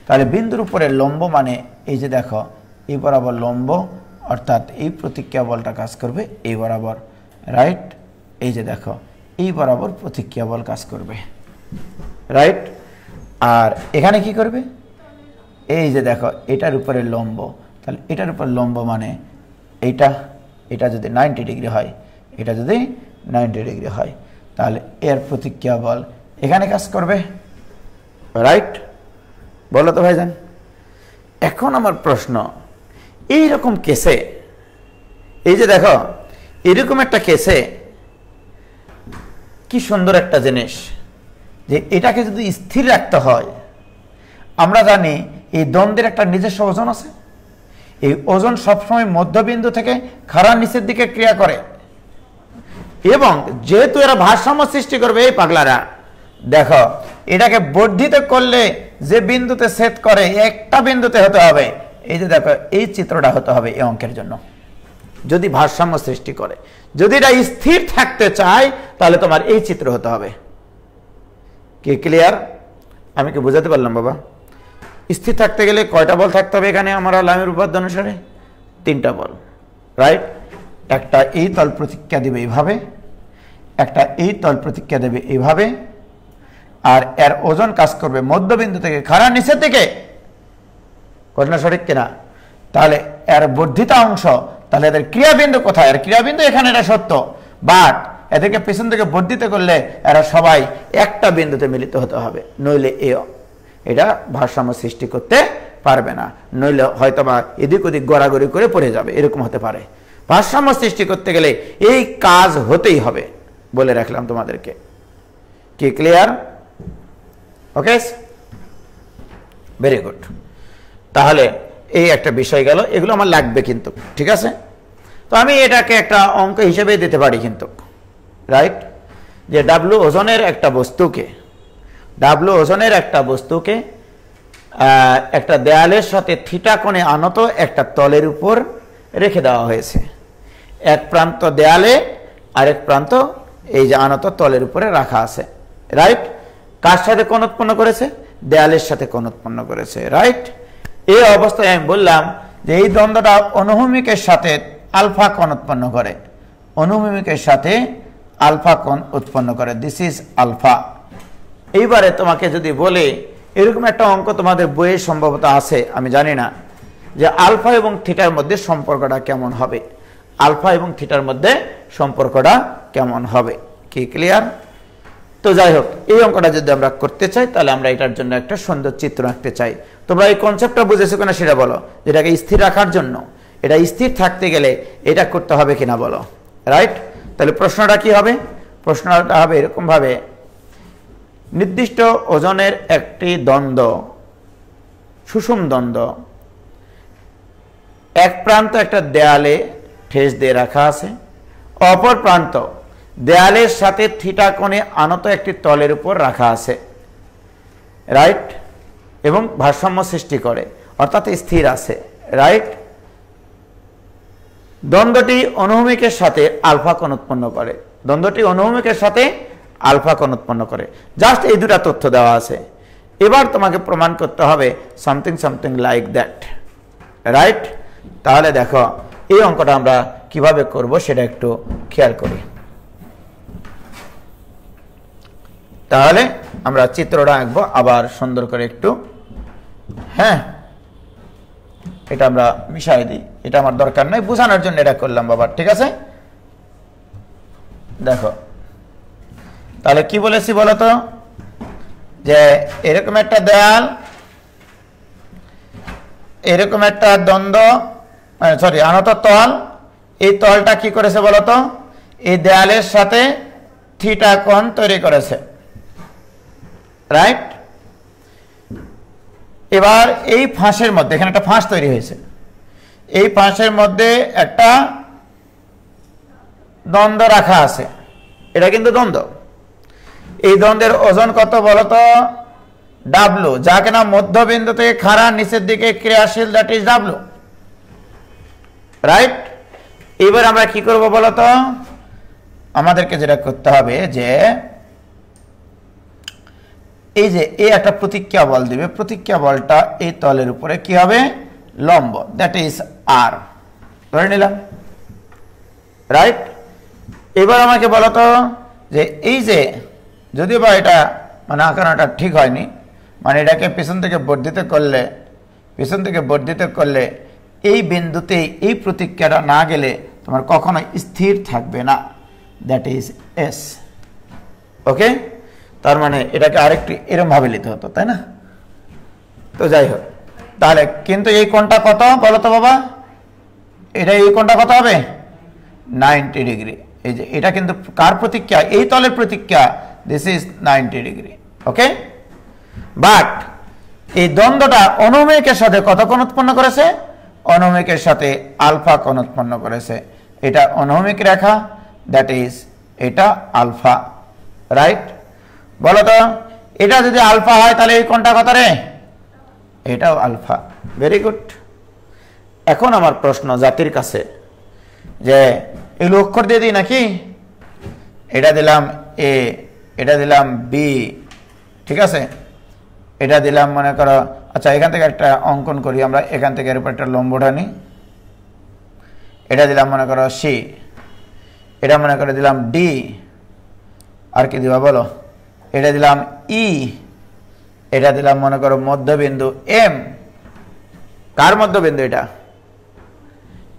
তাহলে বিন্দুর উপরে লম্ব মানে এই যে দেখো এই বরাবর লম্ব, অর্থাৎ এই প্রতিক্রিয়া বলটা কাজ করবে এই বরাবর, রাইট? এই যে দেখো এই বরাবর প্রতিক্রিয়া বল কাজ করবে, রাইট? আর এখানে কি করবে, এই যে দেখো এটার উপরে লম্ব, তাহলে এটার উপর লম্ব মানে এটা যদি 90 ডিগ্রি হয়, এটা যদি 90 ডিগ্রি হয়, তাহলে এর প্রতিক্রিয়া বল এখানে কাজ করবে, রাইট? বলো তো ভাইজান। এখন আমার প্রশ্ন, এইরকম কেসে এই যে দেখো এরকম একটা কেসে কি সুন্দর একটা জিনিস, যে এটাকে যদি স্থির রাখতে হয়, আমরা জানি এই দ্বন্দ্বের একটা নিজস্ব ওজন আছে। এই ওজন সবসময় মধ্যবিন্দু থেকে খাড়া নিচের দিকে ক্রিয়া করে, এবং যেহেতু এরা ভারসাম্য সৃষ্টি করবে, এই পাগলারা দেখো এটাকে বর্ধিত করলে যে বিন্দুতে ছেদ করে একটা বিন্দুতে হতে হবে। এই যে দেখো এই চিত্রটা হতে হবে এই অঙ্কের জন্য, যদি ভারসাম্য সৃষ্টি করে। যদি এটা স্থির থাকতে চায় তাহলে তোমার এই চিত্র হতে হবে। কি ক্লিয়ার? আমি কি বোঝাতে পারলাম বাবা? স্থির থাকতে গেলে কয়টা বল থাকতে হবে এখানে আমরা লামের উপপাদ্য অনুসারে? 3টা বল, রাইট? একটা এই তল প্রতিক্রিয়া দেবে এইভাবে, একটা এই তল প্রতিক্রিয়া দেবে এইভাবে, আর এর ওজন কাজ করবে মধ্যবিন্দু থেকে খাড়া নিচের দিকে। ঘটনা সঠিক কিনা? তাহলে এর বর্ধিত অংশ, তাহলে এদের ক্রিয়াবিন্দু কোথায়? এর ক্রিয়াবিন্দু এখানে, এটা সত্য, বাট এদেরকে পেছন থেকে বর্ধিত করলে এরা সবাই একটা বিন্দুতে মিলিত হতে হবে, নইলে এটা ভারসাম্য সৃষ্টি করতে পারবে না, নইলে হয়তো বা এদিক ওদিক গড়াগড়ি করে পড়ে যাবে, এরকম হতে পারে। ভারসাম্য সৃষ্টি করতে গেলে এই কাজ হতেই হবে, বলে রাখলাম তোমাদেরকে। কি ক্লিয়ার? ওকে, ভেরি গুড। তাহলে এই একটা বিষয় গেল, এগুলো আমার লাগবে কিন্তু, ঠিক আছে? তো আমি এটাকে একটা অঙ্ক হিসেবে দিতে পারি কিন্তু, রাইট? যে ডাব্লু ওজনের একটা বস্তুকে একটা দেয়ালের সাথে থিটা কোণে আনত একটা তলের উপর রেখে দেওয়া হয়েছে। এক প্রান্ত দেয়ালে, আরেক প্রান্ত এই যে আনত তলের উপরে রাখা আছে, রাইট? কার সাথে কোণ উৎপন্ন করেছে? দেয়ালের সাথে কোণ উৎপন্ন করেছে, রাইট? এই অবস্থায় আমি বললাম যে এই দ্বন্দ্বটা অনুভূমিকের সাথে আলফা কোণ উৎপন্ন করে, অনুভূমিকের সাথে আলফা কোণ উৎপন্ন করে, দিস ইজ আলফা। এইবারে তোমাকে যদি বলে এরকম একটা অঙ্ক তোমাদের বইয়ে সম্ভবত আছে, আমি জানি না, যে আলফা এবং থিটার মধ্যে সম্পর্কটা কেমন হবে, আলফা এবং থিটার মধ্যে সম্পর্কটা কেমন হবে। কি ক্লিয়ার? তো যাই হোক, এই অঙ্কটা যদি আমরা করতে চাই তাহলে আমরা এটার জন্য একটা সুন্দর চিত্র আঁকতে চাই। তোমরা এই কনসেপ্টটা বুঝেছো কিনা সেটা বলো, যেটাকে স্থির রাখার জন্য, এটা স্থির থাকতে গেলে এটা করতে হবে কিনা বলো, রাইট? তাহলে প্রশ্নটা কি হবে? প্রশ্নটা হবে এরকম ভাবে, নির্দিষ্ট ওজনের একটি দ্বন্দ্ব, সুষম দ্বন্দ্ব, এক প্রান্ত একটা দেয়ালে ঠেস দিয়ে রাখা আছে, অপর প্রান্ত দেয়ালের সাথে থিটা কোণে আনত একটি তলের উপর রাখা আছে, রাইট? এবং ভারসাম্য সৃষ্টি করে, অর্থাৎ স্থির আছে, রাইট? দ্বন্দ্বটি অনুভূমিকের সাথে আলফা কোণ উৎপন্ন করে, দ্বন্দ্বটি অনুভূমিকের সাথে আলফা কোণ উৎপন্ন করে। জাস্ট এই দুটা তথ্য দেওয়া আছে। এবার তোমাকে প্রমাণ করতে হবে সামথিং লাইক দ্যাট, রাইট? তাহলে দেখো এই অঙ্কটা আমরা কিভাবে করব সেটা একটু খেয়াল করি। তাহলে আমরা চিত্রটা আঁকবো আবার সুন্দর করে একটু, হ্যাঁ? এটা আমরা মিশাই দিই, এটা আমার দরকার নাই, বোঝানোর জন্য এটা করলাম বাবা, ঠিক আছে? দেখো তাহলে কি বলেছি বলতো, যে এরকম একটা দেয়াল, এরকম একটা দ্বন্দ্ব, সরি আনত তল, এই তলটা কি করেছে বলতো, এই দেয়ালের সাথে থিটা কোণ তৈরি করেছে, রাইট? এবার এই ফাঁসের মধ্যে, এখানে একটা ফাঁস তৈরি হয়েছে, এই ফাঁসের মধ্যে একটা দ্বন্দ্ব রাখা আছে, এটা কিন্তু দ্বন্দ্ব। এই দ্বন্দ্বের ওজন কত বলতো? ডাব্লু, যা কিনা মধ্যবিন্দু থেকে খাড়া নিচের দিকে ক্রিয়াশীল, দ্যাট ইজ ডাব্লু, রাইট। এবার আমরা কি করব বলতো? আমাদেরকে যেটা করতে হবে যে এই যে এই একটা প্রতিক্রিয়া বল দিবে, প্রতিক্রিয়া বলটা এই তলের উপরে কি হবে? লম্ব, দ্যাট ইজ আর, ধরে নিলাম, রাইট। এবার আমাকে বলতো যে এই যে যদিও বা এটা মানে আঁকানোটা ঠিক হয়নি, মানে এটাকে পেছন থেকে বর্ধিত করলে এই বিন্দুতে এই প্রতিক্রিয়াটা না গেলে তোমার কখনো স্থির থাকবে না, দ্যাট ইজ এস। ওকে, তার মানে এটাকে আরেকটু এরম ভাবে নিতে হতো, তাই না? তো যাই হোক, তাহলে কিন্তু এই কোণটা কত বলতো বাবা? এটা এই কোণটা কত হবে? 90 ডিগ্রি। এই যে এটা কিন্তু কার প্রতিক্রিয়া? এই তলের প্রতিক্রিয়া, this is 90 degree. Okay, but এই দ্বন্দ্বটা অনুভূমিকের সাথে কত কোণ উৎপন্ন করেছে? অনুভূমিকের সাথে আলফা কোণ উৎপন্ন করেছে। এটা অনুভূমিক রেখা, দ্যাট ইজ এটা আলফা, রাইট। বলো তো, এটা যদি আলফা হয় তাহলে এই কোণটা কত রে? এটাও আলফা। Very good. এখন আমার প্রশ্ন জাতির কাছে যে এগুলো অক্ষর দিয়ে দিই নাকি? এটা দিলাম এ, এটা দিলাম বি, ঠিক আছে, এটা দিলাম মনে করো, আচ্ছা এখান থেকে একটা অঙ্কন করি আমরা, এখান থেকে এর উপর একটা লম্ব টানি, এটা দিলাম মনে করো সি, এটা মনে করে দিলাম ডি, আর কি দিবা বলো? এটা দিলাম ই, এটা দিলাম মনে করো মধ্যবিন্দু এম। কার মধ্যবিন্দু? এটা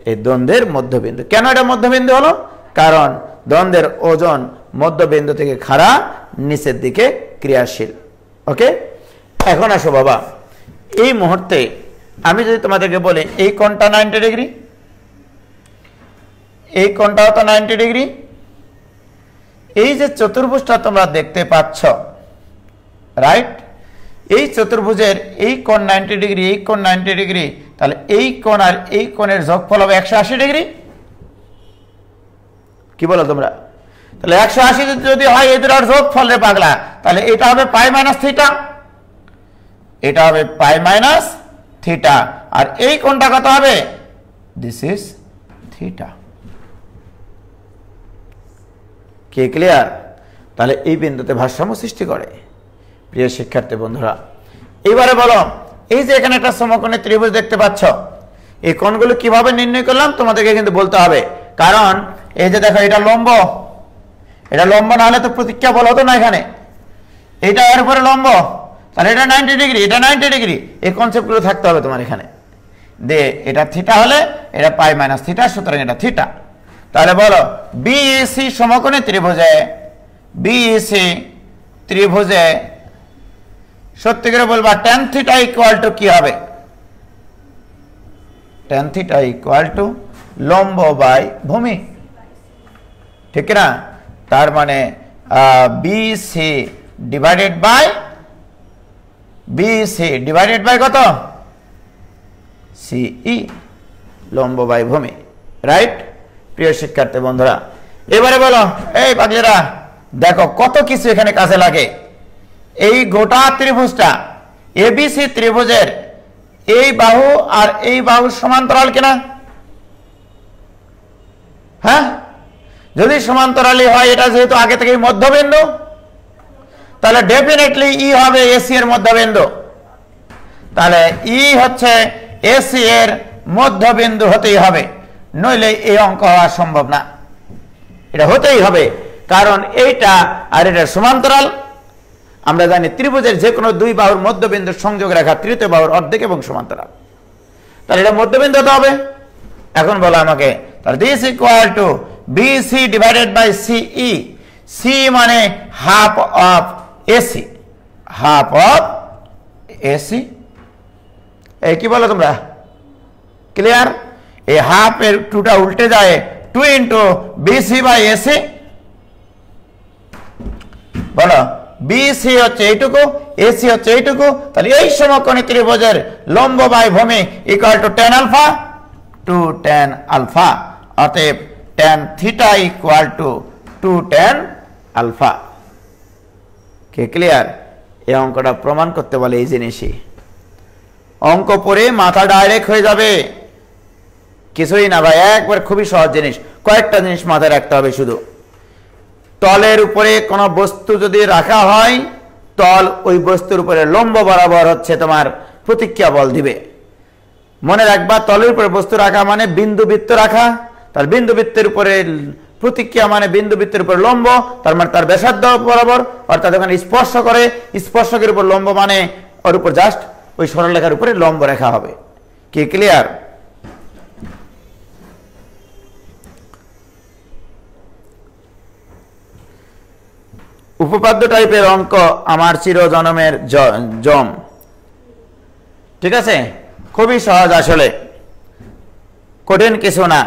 এই দ্বন্দ্বের মধ্যবিন্দু। কেন এটা মধ্যবিন্দু হলো? কারণ দ্বন্দ্বের ওজন মধ্যবিন্দু থেকে খাড়া নিচের দিকে ক্রিয়াশীল। ওকে, এখন আসো বাবা, এই মুহূর্তে আমি যদি তোমাদেরকে বলি এই কোণটা 90 ডিগ্রি, এই কোণটাও তো 90 ডিগ্রি, এই যে চতুর্ভুজটা তোমরা দেখতে পাচ্ছ, রাইট, এই চতুর্ভুজের এই কোণ 90 ডিগ্রি, এই কোণ 90 ডিগ্রি, তাহলে এই কোণ আর এই কোণের যোগফল হবে 180 ডিগ্রি। কি বলো তোমরা? তাহলে 180 যদি হয় এই দুটোর যোগফল রে পাগলা, তাহলে এটা হবে পাই মাইনাস থিটা, এটা হবে পাই মাইনাস থিটা, আর এই কোণটা কত হবে? This is theta. K clear? তাহলে এই বিন্দুতে ভারসাম্য সৃষ্টি করে। প্রিয় শিক্ষার্থী বন্ধুরা, এবারে বলো, এই যে এখানে একটা সমকোণী ত্রিভুজ দেখতে পাচ্ছ, এই কোণগুলো কিভাবে নির্ণয় করলাম তোমাদেরকে কিন্তু বলতে হবে। কারণ এই যে দেখো, এটা লম্ব, এটা লম্ব না হলে তো প্রতিক্রিয়া বল হতো না এখানে, এটা এর উপরে লম্ব, তাহলে এটা 90 ডিগ্রি, এটা 90 ডিগ্রি, এই কনসেপ্টগুলো থাকতে হবে তোমার এখানে। দে এটা থিটা হলে এটা পাই মাইনাস থিটা, সুতরাং এটা থিটা। তাহলে বলো, বিইসি সমকোণী ত্রিভুজে, বিইসি ত্রিভুজে সত্যি করে বলবা tan থিটা ইকুয়াল টু কি হবে? tan থিটা ইকুয়াল টু লম্ব বাই ভূমি, ঠিক না? তার মানে বিসি ডিভাইডেড বাই কত? সিই, লম্ব বাই ভূমি, রাইট। প্রিয় শিক্ষার্থী বন্ধুরা, এবারে বলো, এই বাকিরা দেখো কত কিছু এখানে কাজে লাগে। এই গোটা ত্রিভুজটা এবিসি ত্রিভুজের এই বাহু আর এই বাহু সমান্তরাল কিনা? হ্যাঁ, যদি সমান্তরালই হয়, এটা যেহেতু আগে থেকেই মধ্যবিন্দু, তাহলে ডেফিনেটলি ই হবে এসি এর মধ্যবিন্দু। তাহলে ই হচ্ছে এসি এর মধ্যবিন্দু হতেই হবে, নইলে এই অঙ্ক হওয়া সম্ভব না। এটা হতেই হবে, কারণ এইটা আর এটা সমান্তরাল। আমরা জানি ত্রিভুজের যে কোনো দুই বাহুর মধ্যবিন্দুর সংযোগ রেখা তৃতীয় বাহুর অর্ধেক এবং সমান্তরাল, তাহলে এটা মধ্যবিন্দু হতে হবে। এখন বলো আমাকে, তাহলে this equal to BC divided by CE, C মানে half of AC, half of AC. এই কি বলো তোমরা? ক্লিয়ার? এই হাফ এর টুটা উল্টে যায়, 2 ইন্টু বিসি বাই এসি। বলো, বিসি হচ্ছে এইটুকু, এসি হচ্ছে এইটুকু, তাহলে এই সমকোণী ত্রিভুজের লম্ব বাই ভূমি equal to tan alpha to tan alpha. অতএব tan theta equal to 2 tan alpha। কে ক্লিয়ার? এই অঙ্কটা প্রমাণ করতে বলে এই জিনিসই। অঙ্ক পড়ে মাথা ডাইরেক্ট হয়ে যাবে, কিছুই না ভাই, একবার খুবই সহজ জিনিস। কয়েকটা জিনিস মাথায় রাখতে হবে শুধু। তলের উপরে কোনো বস্তু যদি রাখা হয়, তল ওই বস্তুর উপরে লম্ব বরাবর হচ্ছে তোমার প্রতিক্রিয়া বল দিবে। মনে রাখবা, তলের উপরে বস্তু রাখা মানে বিন্দু বৃত্ত রাখা, তার বিন্দু বৃত্তের উপরে প্রতিক্রিয়া মানে বিন্দু বৃত্তের উপর লম্ব, তার মানে তার ব্যাসার্ধ বরাবর, অর্থাৎ ওখানে স্পর্শ করে, স্পর্শকের উপর লম্ব মানে ওর উপর জাস্ট ওই সরলরেখার উপরে লম্ব রেখা হবে। কি ক্লিয়ার? উপপাদ্য টাইপের অঙ্ক আমার চিরজনমের জম। ঠিক আছে, খুবই সহজ, আসলে কঠিন কিছু না।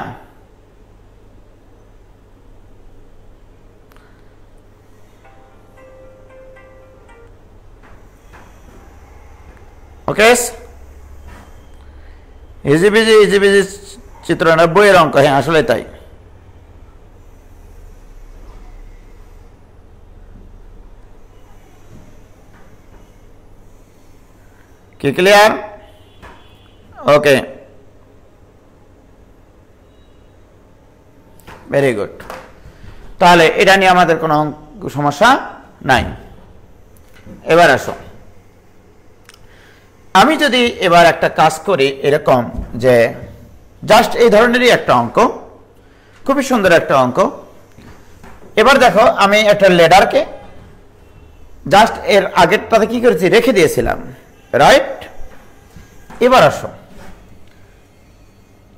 ওকে, ইজিবিজি চিত্র 90 এর অঙ্ক। হ্যাঁ, আসলে তাই। কি ক্লিয়ার? ওকে, ভেরি গুড। তাহলে এটা নিয়ে আমাদের কোনো সমস্যা নাই। এবার আসো, আমি যদি এবার একটা কাজ করি এরকম, যে জাস্ট এই ধরনেরই একটা অঙ্ক, খুবই সুন্দর একটা অঙ্ক। এবার দেখো, আমি একটা লেডারকে জাস্ট এর আগেরটাতে কি করেছি, রেখে দিয়েছিলাম, রাইট? এবার আসো,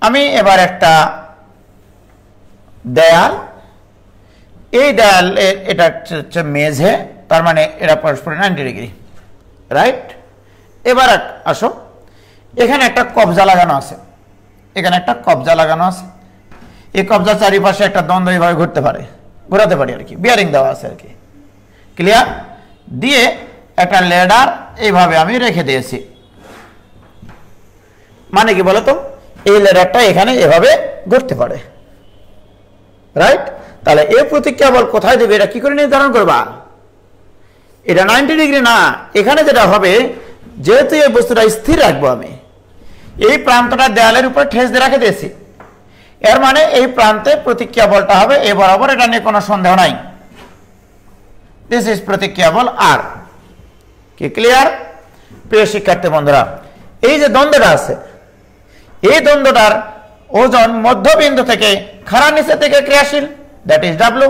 আমি এবার একটা দেয়াল, এই দেয়ালের এটা হচ্ছে মেঝে, তার মানে এটা পরস্পর 90 ডিগ্রি, রাইট? এবার আসো, এখানে একটা কবজা লাগানো আছে, এখানে একটা কবজা লাগানো আছে। এই কবজার চারিপাশে একটা দ্বন্দ্ব এইভাবে ঘুরতে পারে, ঘোরাতে পারি আর কি, বিয়ারিং দেওয়া আছে আর কি। ক্লিয়ার? দিয়ে একটা লেডার এইভাবে আমি রেখে দিয়েছি। মানে কি বলতো, এই লেডারটা এখানে এভাবে ঘুরতে পারে, রাইট? তাহলে এই প্রতিক্রিয়া বল কোথায় দেবে, এটা কি করে নির্ধারণ করবা? এটা 90 ডিগ্রি না, এখানে যেটা হবে, যেহেতু এই বস্তুটা স্থির রাখবো, আমি এই প্রান্তটা দেয়ালের উপর ঠেস দিয়ে রেখে দিয়েছি, এর মানে এই প্রান্তে প্রতিক্রিয়া বলটা হবে এ বরাবর, এটা নিয়ে কোনো সন্দেহ নাই। দিস ইজ প্রতিক্রিয়া বল আর। কি ক্লিয়ার? প্রিয় শিক্ষার্থী বন্ধুরা, এই যে দ্বন্দ্বটা আছে, এই দ্বন্দ্বটার ওজন মধ্যবিন্দু থেকে খাড়া নিচে থেকে ক্রিয়াশীল, দ্যাট ইজ ডাব্লু।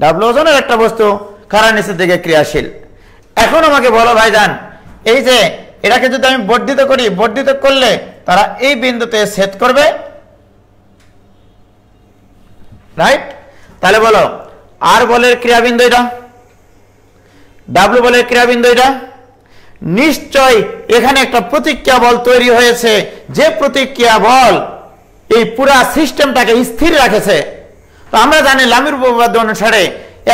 ডাব্লু ওজনের একটা বস্তু, খাড়া নিচে থেকে ক্রিয়াশীল। এখন আমাকে বলো ভাইজান, এই যে এটাকে যদি আমি বর্ধিত করি, বর্ধিত করলে তারা এই বিন্দুতে ছেদ করবে, রাইট? তাহলে বলো, আর বলের ক্রিয়াবিন্দু এটা, ডাব্লু বলের ক্রিয়াবিন্দু এটা, নিশ্চয় এখানে একটা প্রতিক্রিয়া বল তৈরি হয়েছে, যে প্রতিক্রিয়া বল এই পুরা সিস্টেমটাকে স্থির রাখেছে। তো আমরা জানি লামির উপপাদ্য অনুসারে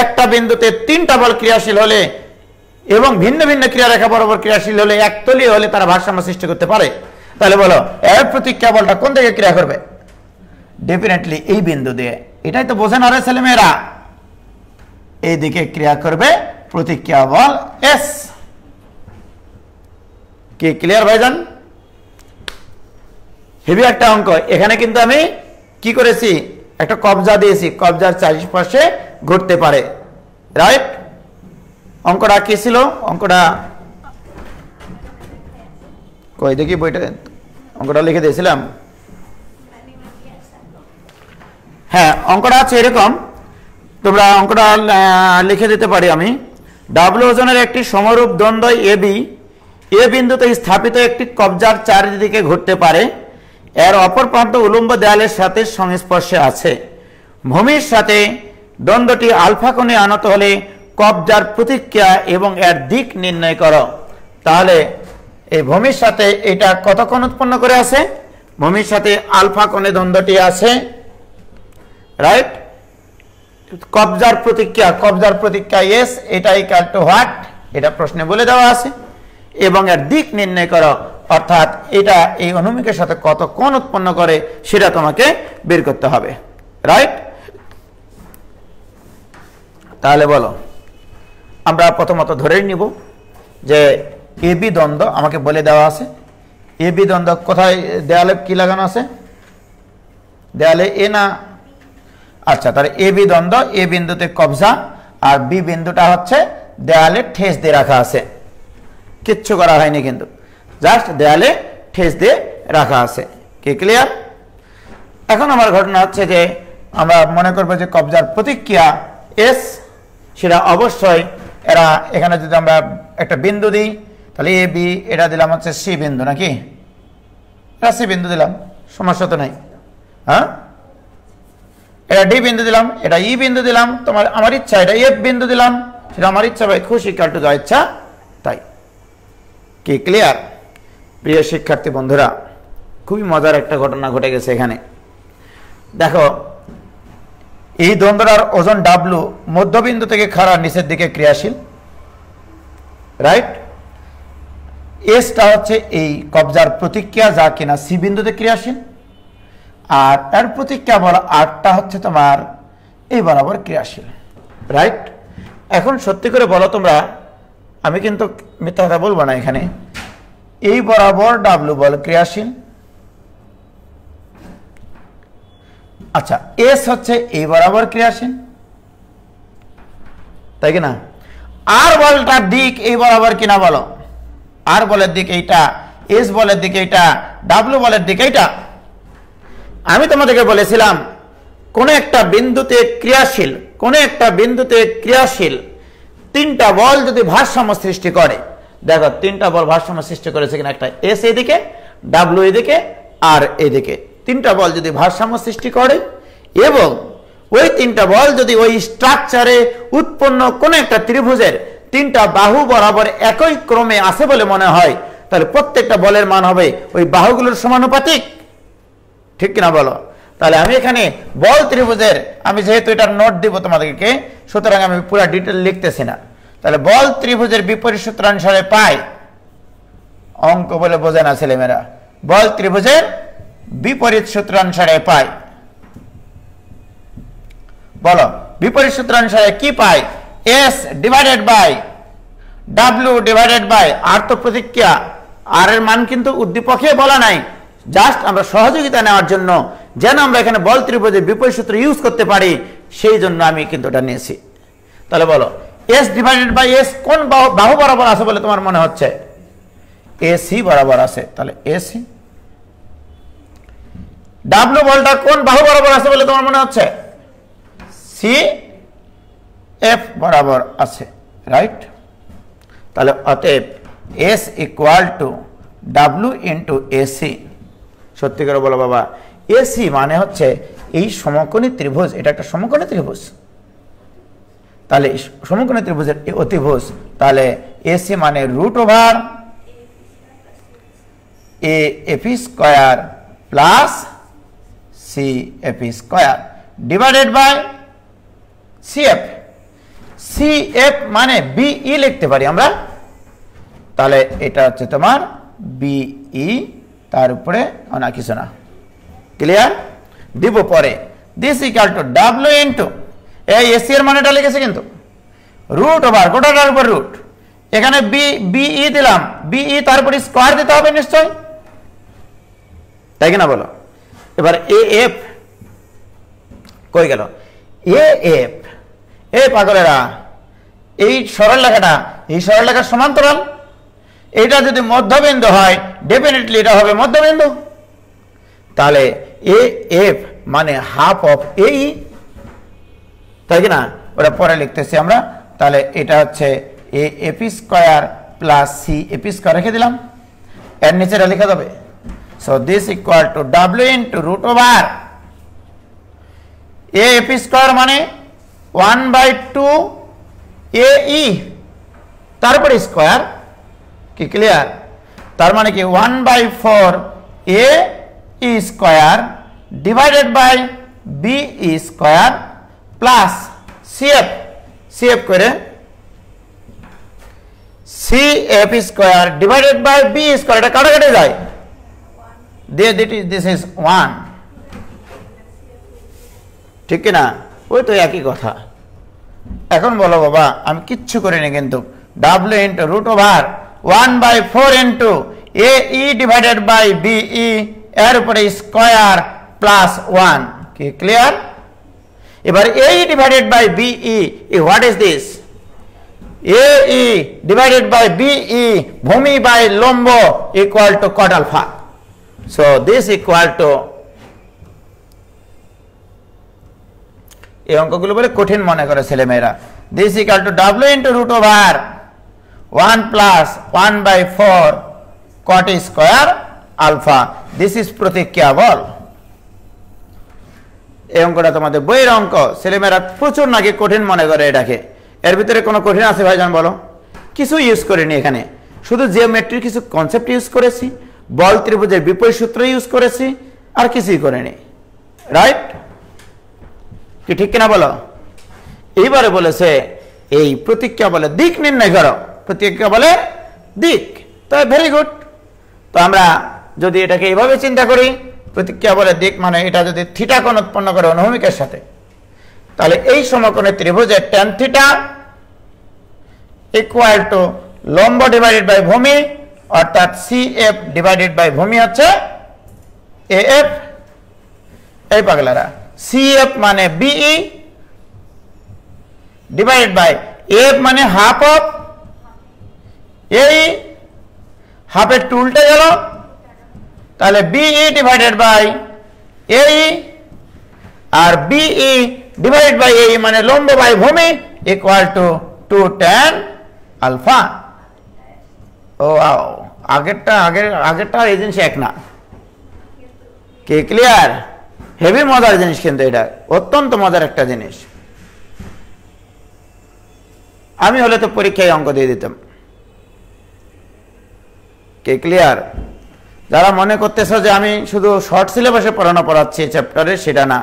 একটা বিন্দুতে 3টা বল ক্রিয়াশীল হলে এবং ভিন্ন ভিন্ন ক্রিয়ারেখা বরাবর ক্রিয়াশীল হলে, একতলীয় হলে তারা ভারসাম্য সৃষ্টি করতে পারে। তাহলে বলো, এর প্রতিক্রিয়া বলটা কোন দিকে ক্রিয়া করবে? ডেফিনেটলি এই বিন্দু দিয়ে। এটাই তো বোঝেন আরে ছেলেমেয়েরা, এই দিকে ক্রিয়া করবে প্রতিক্রিয়া বল এস। কি ক্লিয়ার ভাইজান? হেভি একটা অঙ্ক। এখানে কিন্তু আমি কি করেছি, একটা কবজা দিয়েছি, কবজার চারিপাশে ঘুরতে পারে, রাইট? অঙ্কটা কি ছিল? অঙ্কটা কই দেখি, বইটা অঙ্কটা লিখে দিয়েছিলাম। হ্যাঁ, অঙ্কটা আছে এরকম, তোমরা অঙ্কটা লিখে দিতে পারি আমি। ডাব্লু ওজনের একটি সমরূপ দ্বন্দ্ব এবি এ বিন্দুতে স্থাপিত একটি কবজার চারিদিকে ঘুরতে পারে, এর অপর প্রান্ত উলম্ব দেয়ালের সাথে সংস্পর্শে আছে। ভূমির সাথে দ্বন্দ্বটি আলফা কোণে আনত হলে কবজার প্রতিক্রিয়া এবং এর দিক নির্ণয় করো। তাহলে এই ভূমির সাথে এটা কত কোণ উৎপন্ন করে আছে? ভূমির সাথে আলফা কোণে দ্বন্দ্বটি আছে, রাইট? কবজার প্রতিক্রিয়া এস, এটা ইকুয়াল টু হোয়াট, এটা প্রশ্নে বলে দেওয়া আছে। এবং এর দিক নির্ণয় করো, অর্থাৎ এটা এই অনুভূমিকের সাথে কত কোণ উৎপন্ন করে সেটা তোমাকে বের করতে হবে। রাইট? তাহলে বলো, আমরা প্রথমত ধরেই নিব যে এ বি দ্বন্দ্ব আমাকে বলে দেওয়া আছে। এ বি দ্বন্দ্ব কোথায়, দেয়ালে কি লাগানো আছে? দেয়ালে এ না? আচ্ছা, তাহলে এ বি দ্বন্দ্ব, এ বিন্দুতে কবজা আর বি বিন্দুটা হচ্ছে দেয়ালে ঠেস দিয়ে রাখা আছে, কিচ্ছু করা হয়নি কিন্তু, জাস্ট দেয়ালে ঠেস দিয়ে রাখা আছে। কি ক্লিয়ার? এখন আমার ঘটনা হচ্ছে যে আমরা মনে করবো যে কবজার প্রতিক্রিয়া এস, সেটা অবশ্যই এরা এখানে যদি আমরা একটা বিন্দু দিই তাহলে এ বি, এটা দিলাম হচ্ছে সি বিন্দু, নাকি? এটা সি বিন্দু দিলাম, সমস্যা তো নাই। হ্যাঁ, এটা ডি বিন্দু দিলাম, এটা ই বিন্দু দিলাম, তোমার আমার ইচ্ছা এটা এফ বিন্দু দিলাম, সেটা আমার ইচ্ছা ভাই, খুশি কাটু যা ইচ্ছা তাই। কি ক্লিয়ার? প্রিয় শিক্ষার্থী বন্ধুরা, খুবই মজার একটা ঘটনা ঘটে গেছে এখানে। দেখো, এই দ্বন্দ্বটার ওজন ডাব্লু মধ্যবিন্দু থেকে খাড়া নিচের দিকে ক্রিয়াশীল, রাইট? এসটা হচ্ছে এই কবজার প্রতিক্রিয়া, যা কিনা সি বিন্দুতে ক্রিয়াশীল, আর এর প্রতিক্রিয়া বলা আরটা হচ্ছে তোমার এই বরাবর ক্রিয়াশীল, রাইট? এখন সত্যি করে বলো তোমরা, আমি কিন্তু মিথ্যা কথা বলবো না এখানে, এই বরাবর ডাব্লু বল ক্রিয়াশীল। আচ্ছা, এস হচ্ছে এই বরাবর ক্রিয়াশীল, তাই কিনা? আর বলটার দিক এই বরাবর কিনা বলো? আর বলের দিক এইটা, এস বলের দিক এইটা, ডাব্লু বলের দিক এইটা। আমি তোমাদেরকে বলেছিলাম কোন একটা বিন্দুতে ক্রিয়াশীল, কোন একটা বিন্দুতে ক্রিয়াশীল তিনটা বল যদি ভারসাম্য সৃষ্টি করে, দেখো তিনটা বল ভারসাম্য সৃষ্টি করেছে কিনা, একটা এস এদিকে, ডাব্লু এদিকে, আর এদিকে, তিনটা বল যদি ভারসাম্য সৃষ্টি করে এবং ওই তিনটা বল যদি ওই স্ট্রাকচারে উৎপন্ন কোন একটা ত্রিভুজের তিনটা বাহু বরাবর একই ক্রমে আছে বলে মনে হয়, তাহলে প্রত্যেকটা বলের মান হবে ওই বাহুগুলোর সমানুপাতিক, ঠিক কিনা বলো? তাহলে আমি এখানে বল ত্রিভুজের, আমি যেহেতু এটার নোট দিব তোমাদেরকে, সুতরাং আমি পুরো ডিটেল লিখতেছি না। তাহলে বল ত্রিভুজের বিপরীত সূত্রানুসারে পাই, অঙ্ক বলে বোঝে না ছেলেমেয়েরা, বল ত্রিভুজের বিপরীত সূত্রানুসারে পাই, বলো বিপরীত সূত্রানুসারে কি পাই? S divided by W divided by R, তো প্রতিক্রিয়া, আর এর মান কিন্তু উদ্দীপকে বলা নাই, জাস্ট আমরা সহযোগিতা নেওয়ার জন্য যেন আমরা এখানে বল ত্রিভুজের বিপরীত সূত্র ইউজ করতে পারি, সেই জন্য আমি কিন্তু এটা নিয়েছি। তাহলে বলো এস ডিভাইডেড বাই এস কোন বাহু বরাবর আছে বলে তোমার মনে হচ্ছে? এসি বরাবর আছে, তাহলে এসি। ডাব্লু বলটা কোন বাহু বরাবর আছে বলে তোমার মনে হচ্ছে? সি এফ বরাবর আছে, রাইট? তাহলে অতএব S equal to W into AC. সত্যি করে বলো বাবা, এসি মানে হচ্ছে এই সমকোণী ত্রিভুজ, এটা একটা সমকোণী ত্রিভুজ, তাহলে সমকোণী ত্রিভুজের অতিভুজ, তাহলে এসি মানে root over A AP square plus C AP square divided by CF. CF মানে বিই লিখতে পারি আমরা, তাহলে এটা হচ্ছে তোমার বিই, তার উপরে না কিছু না, ক্লিয়ার? দিব পরে this equal to W into এই এসি এর মানেটা লিখেছে কিন্তু রুট ওভার গোটাটার উপর রুট, এখানে বিই দিলাম, বিই তারপরে স্কয়ার দিতে হবে নিশ্চয়, তাই কিনা বলো? এবার এ এফ কই গেল? এ এফ, এ পাগলেরা, এই সরল লেখাটা, এই সরল লেখার সমান্তরাল, এটা যদি মধ্যবিন্দু হয় ডেফিনেটলি এটা হবে মধ্যবিন্দু, তাহলে এ এফ মানে হাফ অফ এই, তাই কিনা? ওটা পরে লিখতেছি আমরা, তাহলে এটা হচ্ছে A AP square plus C AP square রেখে দিলাম, এর নিচে এটা লেখা যাবে। So this equal to W into root over A AP square মানে 1/2 এ ই, তারপরে স্কয়ার, কি ক্লিয়ার? তার মানে কি 1/4 A E square divided by B E square plus CF, CF করে CF square divided by B square, এটা কাটাকাটি যায়, দিস ইজ 1, ঠিক কিনা? ওই তো একই কথা। এখন বলো বাবা, আমি কিচ্ছু করিনি কিন্তু, W into root over 1/4 into AE divided by BE এর উপরে স্কয়ার প্লাস 1। কি ক্লিয়ার? এবার AE divided by BE, what is this? AE divided by BE, ভূমি by লম্ব equal to cot alpha. So this equal to, এই অঙ্কগুলো বলে কঠিন মনে করে ছেলেমেয়েরা। This equal to W into root over 1 plus 1/4 cot square alpha. This is প্রতিক্রিয়া বল। এই অঙ্কটা তোমাদের বইয়ের অঙ্ক, ছেলেমেয়েরা প্রচুর নাকি কঠিন মনে করে এটাকে। এর ভিতরে কোনো কঠিন আছে ভাইজান বলো? কিছু ইউজ করিনি এখানে, শুধু জিওমেট্রির কিছু কনসেপ্ট ইউজ করেছি, বল ত্রিভুজের বিপরীত সূত্র ইউজ করেছি, আর কিছুই করিনি। রাইট কি ঠিক কিনা বলো? এইবারে বলেছে এই প্রতিক্রিয়া বলে দিক নির্ণয় করো, প্রতিক্রিয়া বলে দিক। তো ভেরি গুড। তো আমরা যদি এটাকে এইভাবে চিন্তা করি, প্রতিক্রিয়া বলে দিক মানে এটা যদি থিটা কোণ উৎপন্ন করে অনুভূমিকের সাথে, তাহলে এই সমকোণের ত্রিভুজের tan থিটা ইকুয়াল টু লম্ব ডিভাইডেড বাই ভূমি, অর্থাৎ CF ডিভাইডেড বাই ভূমি হচ্ছে AF। এই পাগলারা, CF মানে BE ডিভাইডেড বাই AF মানে হাফ অফ AE, হাফের টু উল্টে গেল, তাহলে BE ডিভাইডেড বাই AE, আর BE ডিভাইডেড বাই AE মানে লম্ব বাই ভূমি ইকুয়াল টু 2 tan আলফা। ও আগেরটা এই জিনিস এক না। কি ক্লিয়ার? হেভি মজার জিনিস, কিন্তু এটা অত্যন্ত মজার একটা জিনিস। আমি হলে তো পরীক্ষায় অঙ্ক দিয়ে দিতাম। কি ক্লিয়ার? যারা মনে করতেছ যে আমি শুধু শর্ট সিলেবাসে পড়াচ্ছি চ্যাপ্টারে, সেটা না।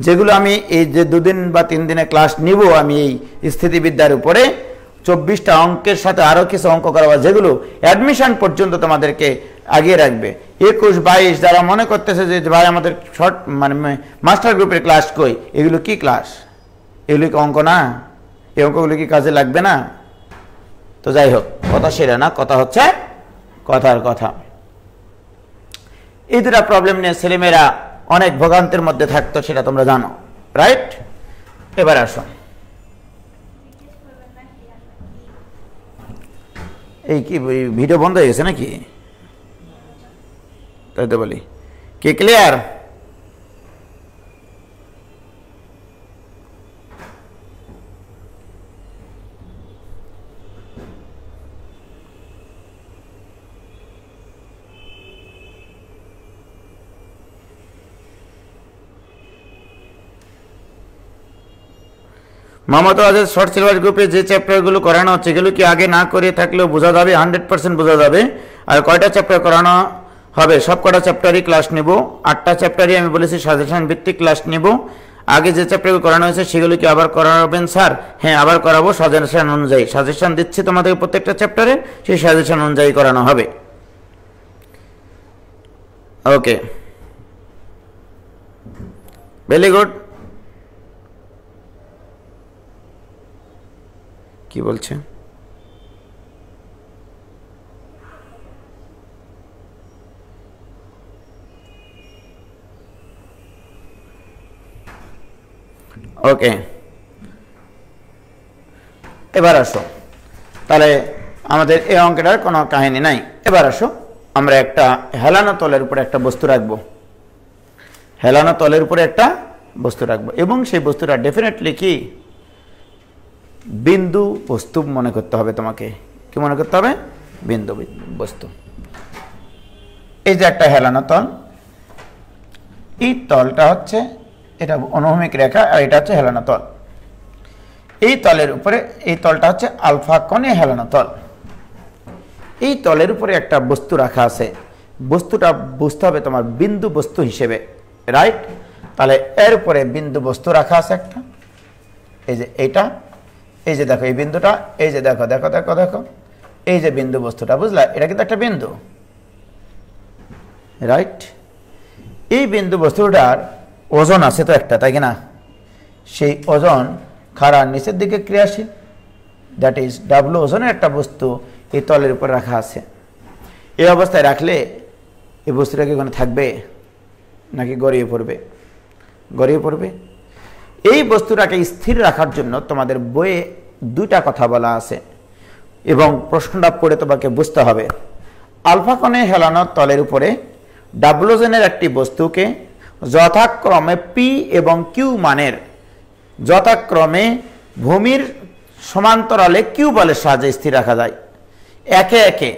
যেগুলো আমি এই যে 2 দিন বা 3 দিনে ক্লাস নিব আমি এই স্থিতিবিদ্যার উপরে, 24টা অঙ্কের সাথে আরো কিছু অঙ্ক করাবো, যেগুলো অ্যাডমিশন পর্যন্ত তোমাদেরকে আগিয়ে রাখবে। 21, 22 যারা মনে করতেছে যে ভাই আমাদের শর্ট মানে মাস্টার গ্রুপের ক্লাস কই, এগুলো কি ক্লাস? এগুলো কি অঙ্ক না? এই অঙ্কগুলো কি কাজে লাগবে না? তো যাই হোক, কথা সেটা না, কথা হচ্ছে কথার কথা। এই দুটা প্রবলেম নিয়ে ছেলেমেয়েরা অনেক ভোগান্তির মধ্যে থাকতো, সেটা তোমরা জানো। রাইট? এবার আসো, এই কি ভিডিও বন্ধ হয়ে গেছে নাকি? তাই তো বলি। কি ক্লিয়ার? মামাতো আজাদ শর্ট সিলেবাস গ্রুপে যে চ্যাপ্টারগুলো করানো হচ্ছে, এগুলো কি আগে না করে থাকলেও বোঝা যাবে? 100% বোঝা যাবে। আর কয়টা চ্যাপ্টার করানো হবে? সব কটা চ্যাপ্টারই ক্লাস নেব। 8টা চ্যাপ্টারই আমি বলেছি সাজেশন ভিত্তিক ক্লাস নেব। আগে যে চ্যাপ্টারগুলো করানো হয়েছে সেগুলো কি আবার করাবেন স্যার? হ্যাঁ, আবার করাবো সাজেশন অনুযায়ী। সাজেশন দিচ্ছি তোমাদের প্রত্যেকটা চ্যাপ্টারে, সেই সাজেশন অনুযায়ী করানো হবে। ওকে, ভেরি গুড। কি বলছে? ওকে, এবার আসো, তাহলে আমাদের এই অঙ্কটার কোনো কাহিনী নাই। এবার আসো, আমরা একটা হেলানো তলের উপরে একটা বস্তু রাখবো। হেলানো তলের উপরে একটা বস্তু রাখবো, এবং সেই বস্তুটা ডেফিনেটলি কি বিন্দু বস্তু মনে করতে হবে তোমাকে। কি মনে করতে হবে? বিন্দু বস্তু। এই যে একটা হেলানো তল, এই তলটা হচ্ছে, এটা অনুভূমিক রেখা, আর এটা হচ্ছে হেলানো তল। এই তলের উপরে, এই তলটা হচ্ছে আলফা কোণে হেলানো তল। এই তলের উপরে একটা বস্তু রাখা আছে, বস্তুটা বুঝতে হবে তোমার বিন্দু বস্তু হিসেবে। রাইট? তাহলে এর উপরে বিন্দু বস্তু রাখা আছে একটা, এই যে এইটা, এই যে দেখো এই বিন্দুটা, এই যে দেখো দেখো দেখো দেখো এই যে বিন্দু বস্তুটা, বুঝলা? এটা কিন্তু একটা বিন্দু। রাইট? এই বিন্দু বস্তুটার ওজন আছে তো একটা, তাই কিনা? সেই ওজন খাড়ার নিচের দিকে ক্রিয়াশীল, দ্যাট ইজ ডাব্লু ওজনের একটা বস্তু এই তলের উপর রাখা আছে। এই অবস্থায় রাখলে এই বস্তুটা কি ওখানে থাকবে নাকি গড়িয়ে পড়বে? গড়িয়ে পড়বে। এই বস্তুটাকে স্থির রাখার জন্য তোমাদের বইয়ে দুইটা কথা বলা আছে এবং প্রশ্নটা পড়ে তোমাকে বুঝতে হবে। আলফা কোণে হেলানো তলের উপরে ডাব্লু ওজনের একটি বস্তুকে যথাক্রমে পি এবং কিউ মানের যথাক্রমে ভূমির সমান্তরালে কিউ বলের সাহায্যে স্থির রাখা যায়। একে একে,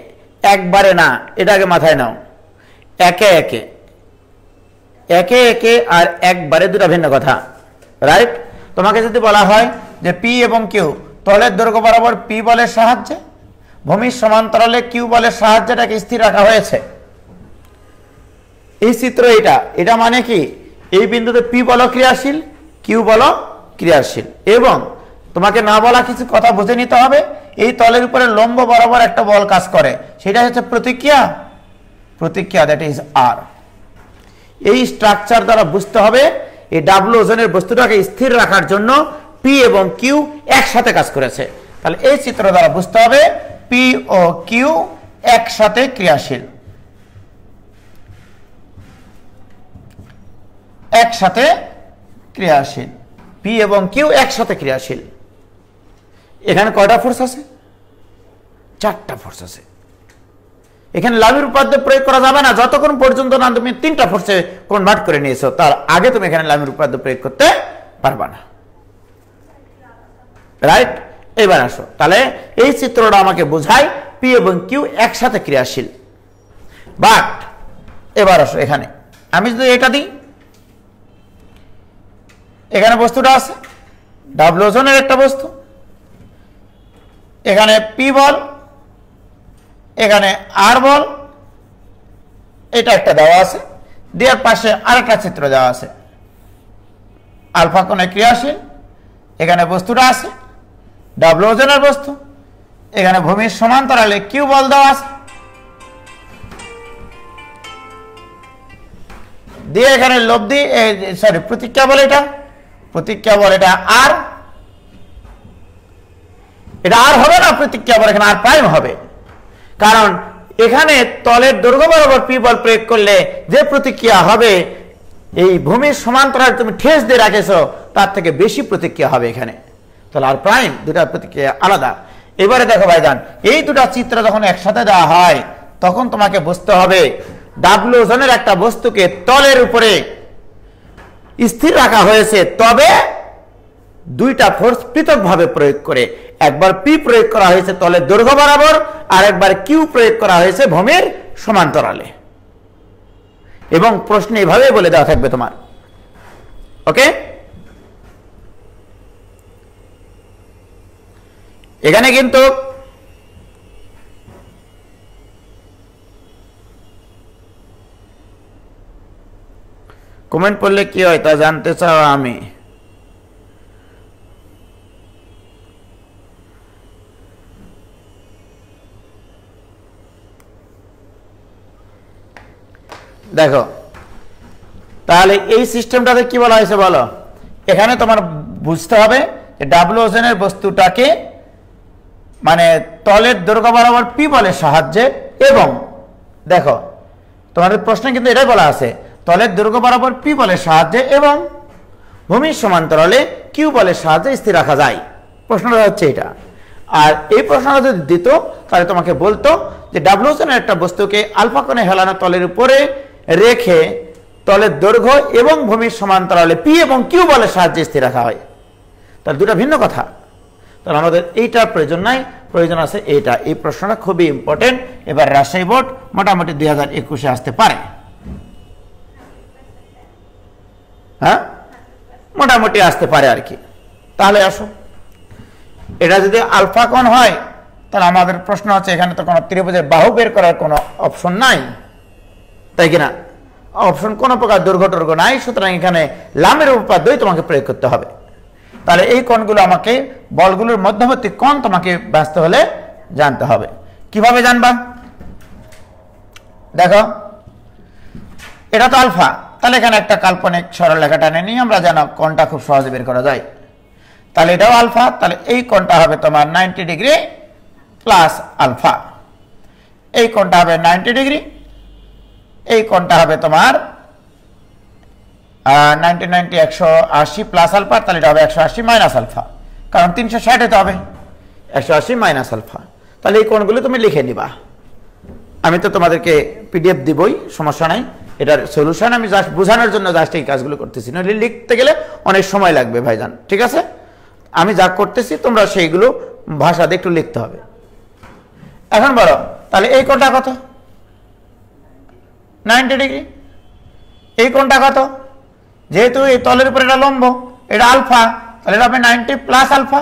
একবারে না, এটাকে মাথায় নাও। একে একে, একে একে আর একবারে দুটা ভিন্ন কথা, রাইট? তোমাকে যদি বলা হয় যে পি এবং কিউ তলের দৈর্ঘ্য বরাবর পি বলের সাহায্যে ভূমির সমান্তরালে কিউ বলের সাহায্যে এটাকে স্থির রাখা হয়েছে, এই চিত্র এটা, এটা মানে কি এই বিন্দুতে পি বল ক্রিয়াশীল, কিউ বল ক্রিয়াশীল, এবং তোমাকে না বলা কিছু কথা বুঝে নিতে হবে। এই তলের উপরে লম্ব বরাবর একটা বল কাজ করে, সেটা হচ্ছে প্রতিক্রিয়া, প্রতিক্রিয়া, দ্যাট ইজ আর। এই স্ট্রাকচার দ্বারা বুঝতে হবে এই ডাব্লু ওজনের বস্তুটাকে স্থির রাখার জন্য পি এবং কিউ একসাথে কাজ করেছে। তাহলে এই চিত্র দ্বারা বুঝতে হবে পি ও কিউ একসাথে ক্রিয়াশীল, একসাথে ক্রিয়াশীল, পি এবং কিউ একসাথে ক্রিয়াশীল। এখানে কয়টা ফোর্স আছে? চারটা ফোর্স আছে। এখানে লামির উপপাদ্য প্রয়োগ করা যাবে না যতক্ষণ পর্যন্ত না তুমি তিনটা ফোর্সে কনভার্ট করে নিয়েছো, তার আগে তুমি এখানে লামির উপপাদ্য প্রয়োগ করতে পারবা না, রাইট? এবার আসো, তাহলে এই চিত্রটা আমাকে বোঝায় পি এবং কিউ একসাথে ক্রিয়াশীল। বাট এবার আসো, এখানে আমি যদি এটা দিই, এখানে বস্তুটা আছে ডাব্লু ওজনের একটা বস্তু, এখানে পি বল, এখানে আর বল, এটা একটা দেওয়া আছে, দেওয়ার পাশে আরেকটা চিত্র দেওয়া আছে, আলফা কোণে ক্রিয়াশীল, এখানে বস্তুটা আছে ডাব্লু ওজনের বস্তু, এখানে ভূমির সমান্তরালে কিউ বল দেওয়া আছে, দিয়ে এখানে লব্ধি সরি প্রতিক্রিয়া বল, এটা প্রতিক্রিয়া বল, এটা আর, এটা আর হবে না প্রতিক্রিয়া বল, এখানে আর প্রাইম হবে, কারণ এখানে তলের দৈর্ঘ্য বরাবর পি বল প্রয়োগ করলে যে প্রতিক্রিয়া হবে এই ভূমির সমান্তরালে তুমি ঠেস দিয়ে রাখেছো তার থেকে বেশি প্রতিক্রিয়া হবে এখানে। তাহলে আর প্রাইম দুটা প্রতিক্রিয়া আলাদা। এবারে দেখো ভাইজান, এই দুটা চিত্র যখন একসাথে দেওয়া হয় তখন তোমাকে বুঝতে হবে ডাব্লু ওজনের একটা বস্তুকে তলের উপরে স্থির রাখা হয়েছে, তবে দুইটা ফোর্স পৃথকভাবে প্রয়োগ করে। একবার পি প্রয়োগ করা হয়েছে তলের দৈর্ঘ্য বরাবর, আর একবার কিউ প্রয়োগ করা হয়েছে ভূমির সমান্তরালে। এবং প্রশ্ন এভাবে বলে দেওয়া থাকবে তোমার, ওকে? এখানে কিন্তু কমেন্ট পড়লে কি হয় তা জানতে চাও আমি। দেখো, তাহলে এই সিস্টেমটাতে কি বলা হয়েছে বলো? এখানে তোমার বুঝতে হবে যে ডাব্লু ওজনের বস্তুটাকে মানে তলের দৈর্ঘ্য বরাবর পি বলের সাহায্যে, এবং দেখো তোমাদের প্রশ্নে কিন্তু এটাই বলা আছে তলের দৈর্ঘ্য বরাবর পি বলের সাহায্যে এবং ভূমির সমান্তরালে কিউ বলের সাহায্যে স্থির রাখা যায়। প্রশ্নটা হচ্ছে এটা। আর এই প্রশ্নটা যদি দিত তাহলে তোমাকে বলতো যে ডাব্লু ওজনের একটা বস্তুকে আলফা কোণে হেলানো তলের উপরে রেখে তলের দৈর্ঘ্য এবং ভূমির সমান্তরালে পি এবং কিউ বলের সাহায্যে স্থির রাখা হয়। তাহলে দুটা ভিন্ন কথা। তাহলে আমাদের এইটার প্রয়োজন নাই, প্রয়োজন আছে এইটা। এই প্রশ্নটা খুবই ইম্পর্টেন্ট। এবার রাজশাহী বোর্ড মোটামুটি 2021-এ আসতে পারে, হ্যাঁ, মোটামুটি আসতে পারে আর কি। তাহলে আসো, এটা যদি আলফা কোণ হয় তাহলে আমাদের প্রশ্ন হচ্ছে এখানে তো কোনো ত্রিভুজের বাহু বের করার কোনো অপশন নাই, তাই কিনা? অপশন কোনো প্রকার দৈর্ঘ্য টর্ঘ্য নাই, সুতরাং এখানে লামের উপপাদ্যই তোমাকে প্রয়োগ করতে হবে। তাহলে এই কোণগুলো আমাকে, বলগুলোর মধ্যবর্তী কোণ তোমাকে ব্যস্ত হলে জানতে হবে। কিভাবে জানবা? দেখো, এটা তো আলফা, তাহলে এখানে একটা কাল্পনিক সরলরেখা টেনে নিয়ে আমরা যেন কোণটা খুব সহজে বের করা যায়। তাহলে এটাও আলফা, তাহলে এই কোণটা হবে তোমার 90 ডিগ্রি প্লাস আলফা, এই কোণটা হবে 90 ডিগ্রি, এই কোণটা হবে তোমার 180 প্লাস আলফা, তাহলে এটা হবে 180 মাইনাস আলফা, কারণ 360 হতে হবে, 180 মাইনাস আলফা। তাহলে এই কোণগুলো তুমি লিখে নিবা, আমি তো তোমাদেরকে পিডিএফ দিবই, সমস্যা নাই। এটার সলিউশন আমি জাস্ট বোঝানোর জন্য জাস্ট এই কাজগুলো করতেছি, নইলে লিখতে গেলে অনেক সময় লাগবে ভাইজান, ঠিক আছে? আমি যা করতেছি তোমরা সেইগুলো ভাষাতে একটু লিখতে হবে। এখন বলো তাহলে এই কোণটা কত? 90 ডিগ্রি। এই কোণটা কত? যেহেতু এই তলের উপর এটা লম্ব, এটা আলফা, তাহলে এটা হবে 90 প্লাস আলফা।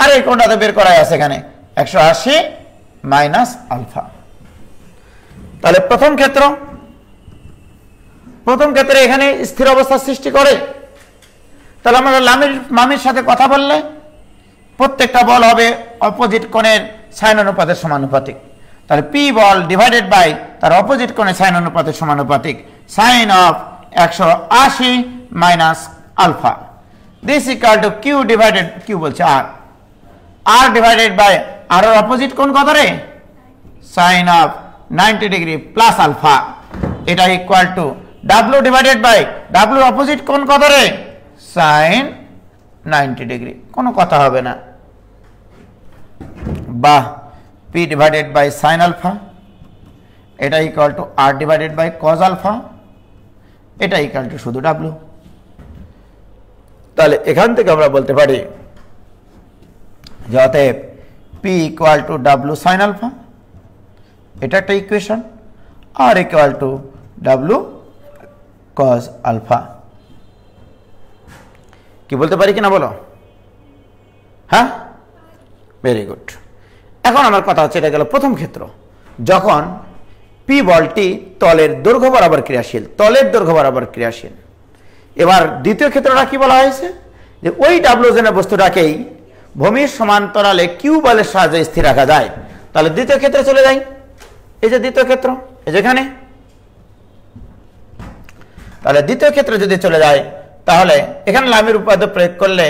আর এই কোণটা তো বের করাই আছে এখানে 180 মাইনাস আলফা। তাহলে প্রথম ক্ষেত্রে এখানে স্থির অবস্থা সৃষ্টি করে। তাহলে আমরা মামির সাথে কথা বললে প্রত্যেকটা বল হবে অপোজিট কোণের সাইন অনুপাতের সমানুপাতিক। তাহলে পি বল ডিভাইডেড বাই তার অপোজিট কোণের সাইন অনুপাতের সমানুপাতিক, sine of 180 minus alpha. This equal to Q divided, Q বলছে আর ডিভাইডেড বাই আর এর অপোজিট কোণ কত রে? Sine of 90 degree plus alpha. এটা equal to W divided by W opposite কোণ কত রে? Sine 90 degree. কোনো কথা হবে না, বাহ। P divided by sine alpha, এটা equal to R divided by cos alpha, এটা ইকুয়াল টু শুধু ডাব্লিউ। তাহলে এখান থেকে আমরা বলতে পারি যে অতএব P equal to W sine alpha, এটা একটা equation, R equal to W cos alpha. কি বলতে পারি কিনা বলো? হ্যাঁ, ভেরি গুড। এখন আমার কথা হচ্ছে, এটা গেল প্রথম ক্ষেত্র, যখন পি বলটি তলের দৈর্ঘ্য বরাবর ক্রিয়াশীল। এবার দ্বিতীয় ক্ষেত্রটা কি বলা হয়েছে? যে ওই ডাব্লিউ জেনের বস্তুটাকেই ভূমির সমান্তরালে কিউ বলের সাহায্যে স্থির রাখা যায়। তাহলে দ্বিতীয় ক্ষেত্রে চলে যাই, এই যে দ্বিতীয় ক্ষেত্র, এই যেখানে। তাহলে দ্বিতীয় ক্ষেত্রে যদি চলে যায়, তাহলে এখানে লামির উপপাদ্য প্রয়োগ করলে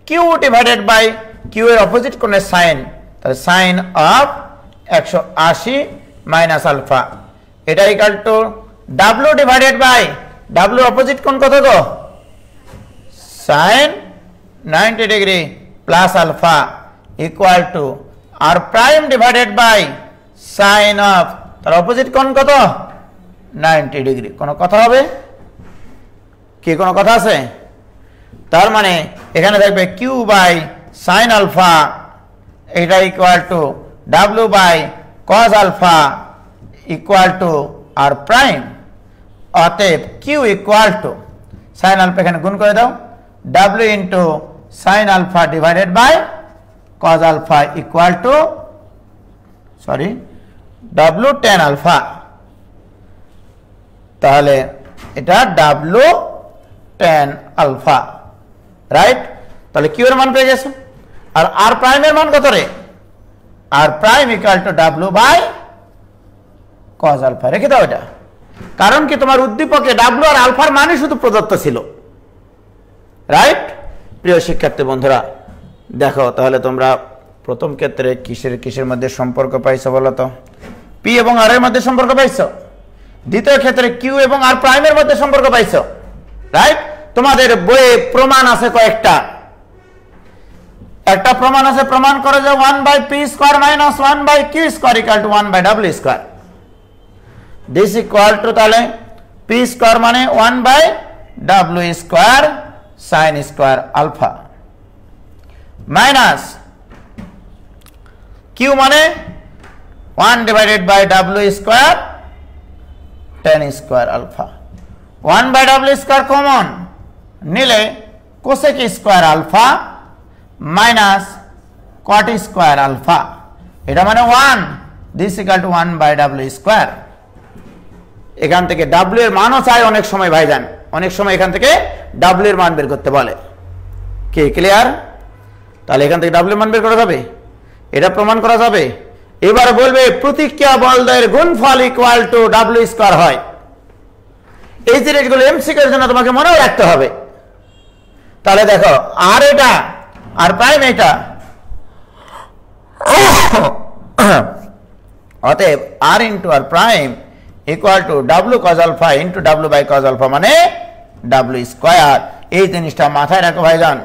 কিউ ডিভাইডেড বাই কিউ এর অপোজিট কোণের সাইন, তাহলে সাইন অফ 180 মাইনাস আলফা, এটা equal to W divided by W opposite কোণ কত গো? Sine 90 degree plus alpha equal to R prime divided by sine of তার অপোজিট কোণ কত? 90 ডিগ্রি। কোনো কথা হবে কি? কোনো কথা আছে? তার মানে এখানে থাকবে কিউ বাই সাইন আলফা, এটা equal to W by cos alpha equal to R prime. অতএব Q equal to sine alpha এখানে গুণ করে দাও, W into sine alpha divided by cos alpha equal to W tan alpha. তাহলে এটা W tan alpha, right? তাহলে Q এর মান পেয়ে গেছো। আর আর প্রাইমের মান কত রে? R prime equal to W by cos alpha. রেখে দাও এটা, কারণ কি তোমার উদ্দীপকে ডাব্লিউ আর আলফার মানই শুধু প্রদত্ত ছিল, রাইট? প্রিয় শিক্ষার্থী বন্ধুরা, দেখো তাহলে তোমরা প্রথম ক্ষেত্রে কিসের মধ্যে সম্পর্ক পাইছো বলো তো? পি এবং আর এর মধ্যে সম্পর্ক পাইছো। দ্বিতীয় ক্ষেত্রে কিউ এবং আর প্রাইমের মধ্যে সম্পর্ক পাইছো, রাইট? তোমাদের বইয়ে প্রমাণ আছে কয়েকটা। একটা প্রমাণ আছে, প্রমাণ করে যে 1/p² minus 1/q² equal to 1/w²। This equal to তাহলে p² মানে 1/w² sine square alpha minus q মানে 1/w² tan square alpha. 1/w² common নিলে cosec square alpha minus cot square alpha, এটা মানে 1। This equal to 1/w²। এখান থেকে w এর মানও চাই অনেক সময় ভাইজান, অনেক সময় এখান থেকে w এর মান বের করতে বলে। কি ক্লিয়ার? তাহলে এখান থেকে w এর মান বের করা যাবে, এটা প্রমাণ করা যাবে। এবার বলবে প্রতিক্রিয়া বলদের গুণফল ইকুয়াল টু w² হয়। এই জিনিসগুলো এমসিকিউ এর জন্য তোমাকে মনেও রাখতে হবে। তাহলে দেখো আর এটা আর প্রাইম এটা, অতএব R into R prime equal to W cos alpha into W by cos alpha মানে ডাব্লু স্কোয়ার। এই জিনিসটা মাথায় রাখো ভাইজান।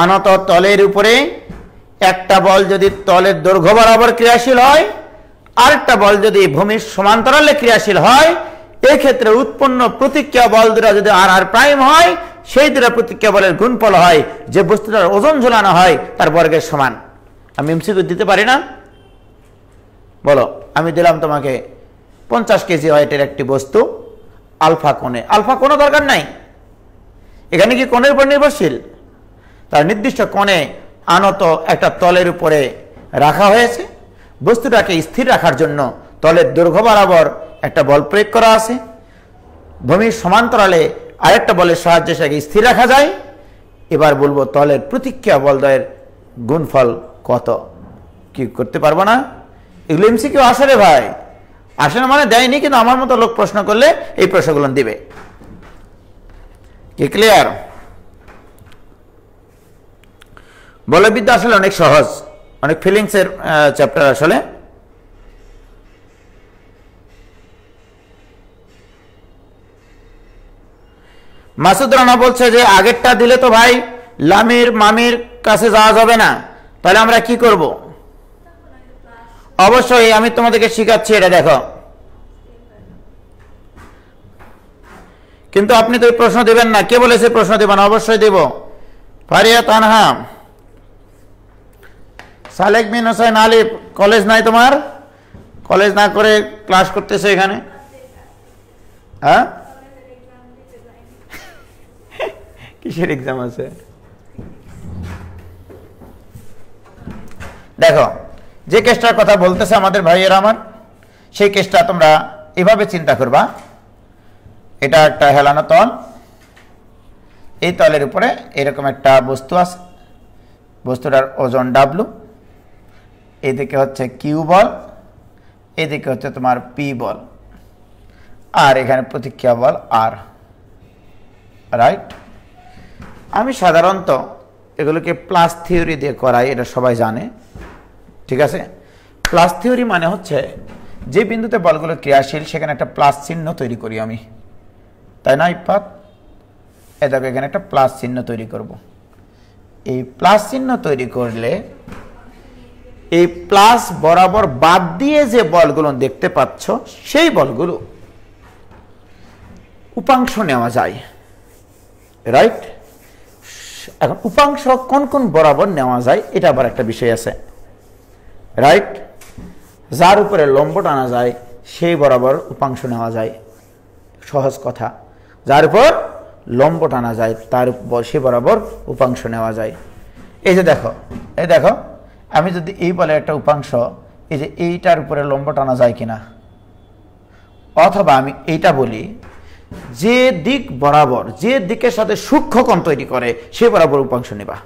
আনত তলের উপরে একটা বল যদি তলের দৈর্ঘ্য বরাবর ক্রিয়াশীল হয়, আরেকটা বল যদি ভূমির সমান্তরালে ক্রিয়াশীল হয়, এই ক্ষেত্রে উৎপন্ন প্রতিক্রিয়া বল দুটো যদি আর আর প্রাইম হয়, সেই দুটো প্রতিক্রিয়া বলের গুণফল হয় যে বস্তুটার ওজন ঝোলানো হয় তার বর্গের সমান। আমি এমসিকিউ দিতে পারি না? বলো, আমি দিলাম তোমাকে 50 কেজি ওয়েটের একটি বস্তু আলফা কোণে। আলফা কোনো দরকার নাই, এখানে কি কোণের উপর নির্ভরশীল? তার নির্দিষ্ট কোণে আনত একটা তলের উপরে রাখা হয়েছে। বস্তুটাকে স্থির রাখার জন্য তলের দৈর্ঘ্য বরাবর একটা বল প্রয়োগ করা আছে। ভূমির সমান্তরালে আরেকটা বলের সাহায্যে সেটাকে স্থির রাখা যায়। এবার বলবো তলের প্রতিক্রিয়া বলদ্বয়ের গুণফল কত? কি করতে পারবো না? এগুলো এমসিকিউ আসে রে ভাই, আসে না মানে দেয়নি, কিন্তু আমার মতো লোক প্রশ্ন করলে এই প্রশ্নগুলো দিবে। কি ক্লিয়ার? বলবিদ্যা আসলে অনেক সহজ, অনেক ফিলিংস এর চ্যাপ্টার আসলে। মাসুদ রানা বলছে যে আগেরটা দিলে তো ভাই লামির মামির কাছে যাওয়া যাবে না, তাহলে আমরা কি করব? অবশ্যই আমি তোমাদেরকে শিখাচ্ছি, এটা দেখো। কিন্তু আপনি তো প্রশ্ন দেবেন না। কে বলেছে প্রশ্ন দেবেন? অবশ্যই দেব। ফারিয়া তানহা, সালেক বিন হোসেন আলিফ, কলেজ নাই তোমার? কলেজ না করে ক্লাস করতেছো এখানে? হ্যাঁ, কিসের এক্সাম আছে? দেখো, যে কেসটার কথা বলতেছে আমাদের ভাইয়েরা আমার, সেই কেসটা তোমরা এভাবে চিন্তা করবা। এটা একটা হেলানো তল, এই তলের উপরে এরকম একটা বস্তু আছে, বস্তুটার ওজন ডাব্লু, এদিকে হচ্ছে কিউ বল, এদিকে হচ্ছে তোমার পি বল, আর এখানে প্রতিক্রিয়া বল আর। রাইট? আমি সাধারণত এগুলোকে প্লাস থিওরি দিয়ে করাই, এটা সবাই জানে। ঠিক আছে? প্লাস থিওরি মানে হচ্ছে যে বিন্দুতে বলগুলো ক্রিয়াশীল সেখানে একটা প্লাস চিহ্ন তৈরি করি আমি, তাই না ইফাত? এ দেখো, এখানে একটা প্লাস চিহ্ন তৈরি করব। এই প্লাস চিহ্ন তৈরি করলে এই প্লাস বরাবর বাদ দিয়ে যে বলগুলো দেখতে পাচ্ছ সেই বলগুলো উপাংশ নেওয়া যায়। রাইট? এখন উপাংশ কোন কোন বরাবর নেওয়া যায় এটা আবার একটা বিষয় আছে। রাইট? যার উপরে লম্ব টানা যায় সেই বরাবর উপাংশ নেওয়া যায়, সহজ কথা। যার উপর লম্ব টানা যায় তার সে বরাবর উপাংশ নেওয়া যায়। এই যে দেখো, এই দেখো, আমি যদি এই বলে একটা উপাংশ, এই যে এইটার উপরে লম্ব টানা যায় কিনা, অথবা আমি এইটা বলি যে দিক বরাবর, যে দিকের সাথে সূক্ষ্ম কোণ তৈরি করে সে বরাবর উপাংশ নেবা।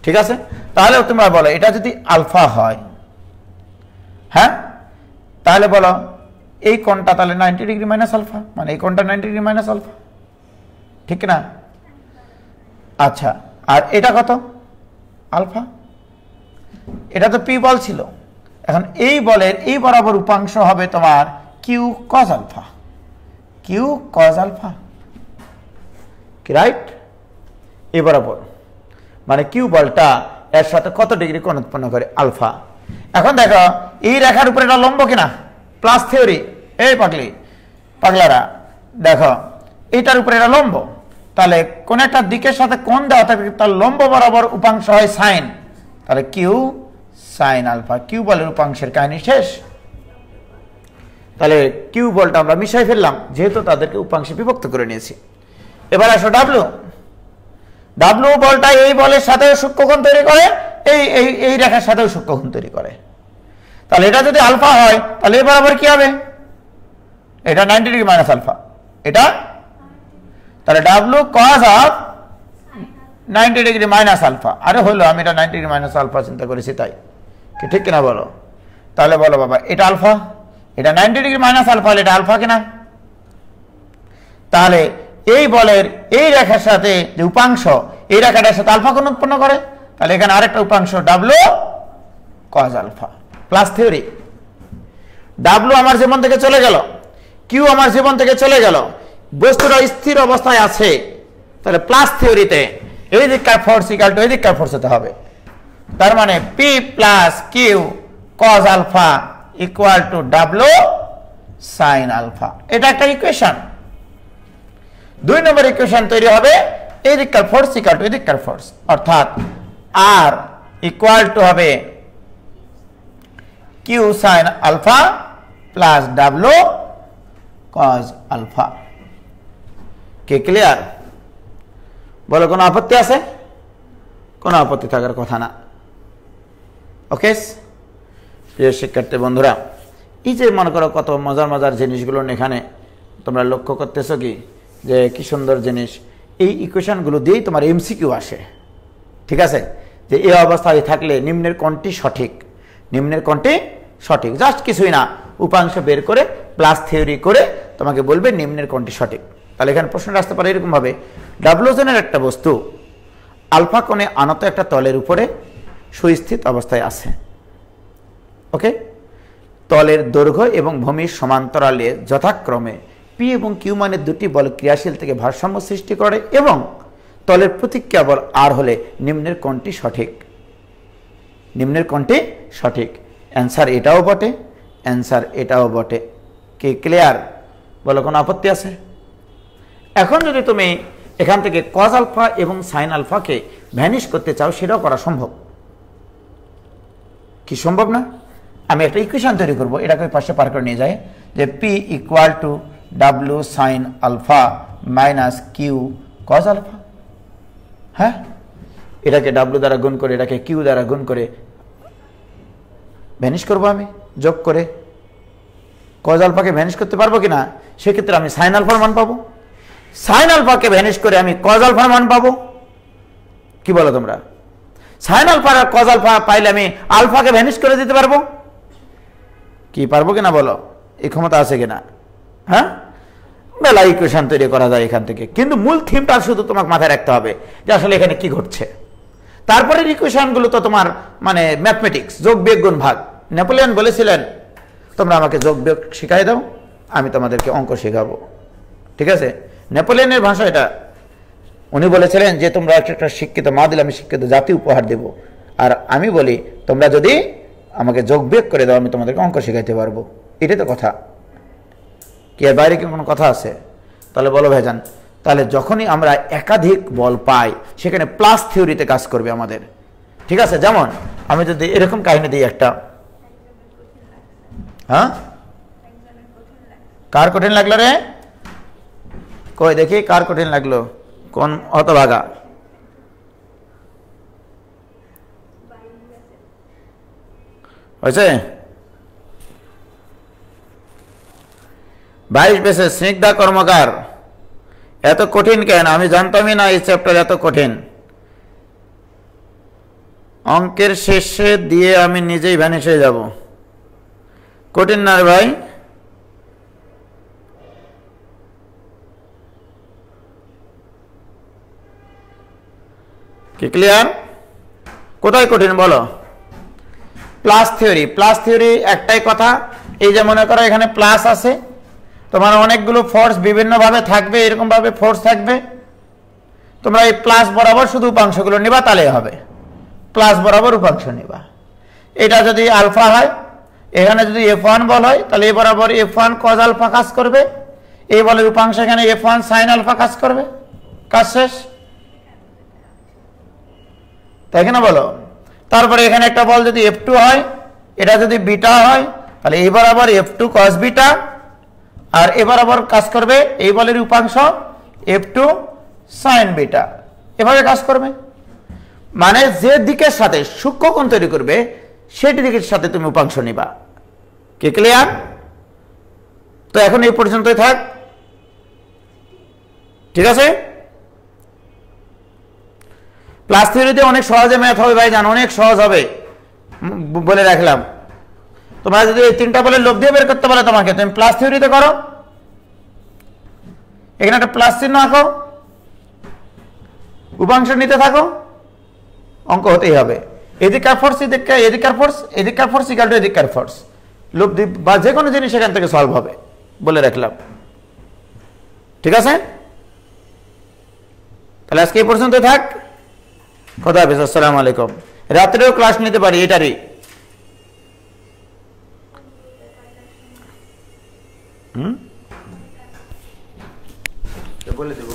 ঠিক আছে? তাহলে তোমরা বলো এটা যদি আলফা হয়, হ্যাঁ, তাহলে বলো এই কোণটা তাহলে 90 ডিগ্রি মাইনাস আলফা, মানে এই কোণটা 90 ডিগ্রি মাইনাস আলফা। ঠিক না? আচ্ছা, আর এটা কত? আলফা। এটা তো পি বল ছিল। এখন এই বলের এই বরাবর উপাংশ হবে তোমার Q cos alpha, Q cos alpha. কি রাইট? এই বরাবর মানে কিউ বলটা এর সাথে কত ডিগ্রি কোণ উৎপন্ন করে? আলফা। এখন দেখো এই রেখার উপরে এটা লম্ব কিনা? প্লাস থিওরি, এই পাগলারা দেখো, এইটার উপরে এটা লম্ব, তাহলে কোন একটা দিকের সাথে কোণ দেওয়া থাকে তার লম্ব বরাবর উপাংশ হয় সাইন, তাহলে কিউ সাইন আলফা। কিউ বলের উপাংশের কাহিনী শেষ। তাহলে কিউ বলটা আমরা মিশাই ফেললাম যেহেতু তাদেরকে উপাংশে বিভক্ত করে নিয়েছি। এবার আসো ডাব্লু। ডাব্লু বলটা এই বলের সাথেও সূক্ষ্মকোণ তৈরি করে, এই রেখার সাথেও সূক্ষ্মকোণ তৈরি করে। তাহলে এটা যদি আলফা হয় তাহলে এই বরাবর কি হবে? এটা 90 ডিগ্রি মাইনাস আলফা, এটা তাহলে W cos of 90 degree minus alpha. আরে হলো, আমি এটা 90 ডিগ্রি মাইনাস আলফা চিন্তা করেছি তাই। কি ঠিক কিনা বলো? তাহলে বলো বাবা, এটা আলফা, এটা 90 ডিগ্রি মাইনাস আলফা, এটা আলফা কিনা? তাহলে এই বলের এই রেখার সাথে যে উপাংশ, এই রেখাটার সাথে আলফা কোণ উৎপন্ন করে, তাহলে এখানে আরেকটা উপাংশ W cos alpha. Plus theory, W আমার জীবন থেকে চলে গেল, কিউ আমার জীবন থেকে চলে গেল, বস্তুটা স্থির অবস্থায় আছে, তাহলে প্লাস থিওরিতে এই দিককার ফোর্স ইকুয়াল টু এই দিককার ফোর্স হতে হবে। তার মানে P plus Q cos alpha equal to W sine alpha. এটা একটা ইকুয়েশন। 2 নম্বর ইকুয়েশন তৈরি হবে এই দিককার ফোর্স ইকুয়াল টু এই দিককার ফোর্স, অর্থাৎ আর ইকুয়াল টু হবে Q sine alpha plus W cos alpha. কে ক্লিয়ার? বলো কোনো আপত্তি আছে? কোনো আপত্তি থাকার কথা না। ওকে প্রিয় শিক্ষার্থী বন্ধুরা, এই যে মনে করো কত মজার মজার জিনিসগুলো এখানে তোমরা লক্ষ্য করতেছো কি, যে কি সুন্দর জিনিস। এই ইকুয়েশনগুলো দিয়েই তোমার এমসিকিউ আসে, ঠিক আছে? যে এই অবস্থায় থাকলে নিম্নের কোণটি সঠিক, নিম্নের কোণটি সঠিক, জাস্ট কিছুই না, উপাংশ বের করে প্লাস থিওরি করে তোমাকে বলবে নিম্নের কোণটি সঠিক। তাহলে এখানে প্রশ্নটা আসতে পারে এরকম ভাবে, ডাব্লুজনের একটা বস্তু আলফা কোণে আনত একটা তলের উপরে সুস্থিত অবস্থায় আছে। ওকে, তলের দৈর্ঘ্য এবং ভূমির সমান্তরালে যথাক্রমে পি এবং কিউ মানের দুটি বল ক্রিয়াশীল থেকে ভারসাম্য সৃষ্টি করে এবং তলের প্রতিক্রিয়া বল আর হলে নিম্নের কোণটি সঠিক। নিম্নের কোণটি সঠিক। অ্যান্সার এটাও বটে, অ্যান্সার এটাও বটে। কি ক্লিয়ার? বলো কোনো আপত্তি আছে? এখন যদি তুমি এখান থেকে কজ আলফা এবং সাইন আলফাকে ভ্যানিশ করতে চাও, সেটাও করা সম্ভব। কি সম্ভব না? আমি একটা ইকুয়েশন তৈরি করব, এটাকে পাশে পার করে নিয়ে যায়, যে P equal to W sine alpha minus Q cos alpha. হ্যাঁ, এটাকে ডাব্লু দ্বারা গুণ করে, এটাকে কিউ দ্বারা গুণ করে ভ্যানিশ করব আমি, যোগ করে। কজ আলফাকে ভ্যানিশ করতে পারবো কিনা? সেক্ষেত্রে আমি সাইন আলফার মান পাবো। সাইন আলফাকে ভ্যানিশ করে আমি কজ আলফার মান পাবো। কি বলো তোমরা? সাইন আলফা আর কজ আলফা পাইলে আমি আলফাকে ভ্যানিশ করে দিতে পারবো। কি পারবো কিনা বলো? এই ক্ষমতা আছে কিনা? হ্যাঁ, মেলা ইকুয়েশন তৈরি করা যায় এখান থেকে, কিন্তু মূল থিমটা শুধু তোমাকে মাথায় রাখতে হবে যে আসলে এখানে কি ঘটছে। তারপরে ইকুয়েশনগুলো তো তোমার মানে ম্যাথমেটিক্স, যোগ বিয়োগ গুণ ভাগ। নেপোলিয়ন বলেছিলেন তোমরা আমাকে যোগ বিয়োগ শিখাই দাও, আমি তোমাদেরকে অঙ্ক শেখাবো। ঠিক আছে, নেপোলিয়নের ভাষা এটা। উনি বলেছিলেন যে তোমরা একটা শিক্ষিত মা দিলে আমি শিক্ষিত জাতি উপহার দেব, আর আমি বলি তোমরা যদি আমাকে যোগ বিয়োগ করে দাও আমি তোমাদেরকে অঙ্ক শেখাইতে পারবো। এটাই তো কথা। কি এর বাইরে কি কোনো কথা আছে? তাহলে বলো ভাইজান, তাহলে যখনই আমরা একাধিক বল পাই সেখানে প্লাস থিওরিতে কাজ করবে আমাদের। ঠিক আছে, যেমন আমি যদি এরকম কাহিনী দিই একটা, হ্যাঁ কার কঠিন লাগলো রে? কই দেখি কার কঠিন লাগলো, কোন হতভাগা? হয়েছে 22 পেজে স্নিগ্ধা কর্মকার। এত কঠিন কেন? আমি জানতামই না এই চ্যাপ্টার এত কঠিন। অঙ্কের শেষে দিয়ে আমি নিজেই ভ্যানিশ হয়ে যাব। কঠিন না রে ভাই? কি ক্লিয়ার? কোথায় কঠিন বলো? Plus theory. প্লাস থিওরি একটাই কথা, এই যে মনে করো এখানে প্লাস আছে, তোমার অনেকগুলো ফোর্স বিভিন্নভাবে থাকবে, এরকম ভাবে ফোর্স থাকবে, তোমরা এই প্লাস বরাবর শুধু উপাংশগুলো নিবা, তাহলে হবে প্লাস বরাবর উপাংশ নিবা। এটা যদি আলফা হয়, এখানে যদি F1 বল হয়, তাহলে এই বরাবর F1 কজ আলফা কাজ করবে, এই বলের উপাংশ এখানে F1 সাইন আলফা কাজ করবে। কাজ শেষ, তাই কিনা বলো? তারপরে এখানে একটা বল যদি F2 হয়, এটা যদি বিটা হয়, তাহলে এই বরাবর F2 কস বিটা, আর এ বরাবর কাজ করবে এই বলের উপাংশ F2 সাইন বিটা। এভাবে কাজ করবে, মানে যে দিকের সাথে সূক্ষ্ম কোণ তৈরি করবে সেটি দিকের সাথে তুমি উপাংশ নিবা। কি ক্লিয়ার? তো এখন এই পর্যন্তই থাক, ঠিক আছে? প্লাস থিওরিতে অনেক সহজে ম্যাথ হবে ভাই, জান, অনেক সহজ হবে বলে রাখলাম। তোমরা যদি এই তিনটা বলে লব দিয়ে বের করতে বলে তোমাকে, তুমি প্লাস থিওরিতে করো, এখানে একটা প্লাস চিহ্ন আঁকো, উপাংশ নিতে থাকো, অঙ্ক হতেই হবে। এদিকার ফোর্স এদিকার ফোর্স, এদিকার ফোর্স ইকুয়াল টু এদিকার ফোর্স, লব বা যে কোনো জিনিস এখান থেকে সলভ হবে, বলে রাখলাম। ঠিক আছে, তাহলে আজকে এই পর্যন্ত থাক। খোদা হাফেজ, আসসালামু আলাইকুম। রাত্রেও ক্লাস নিতে পারি এটারই। বলে দেবো।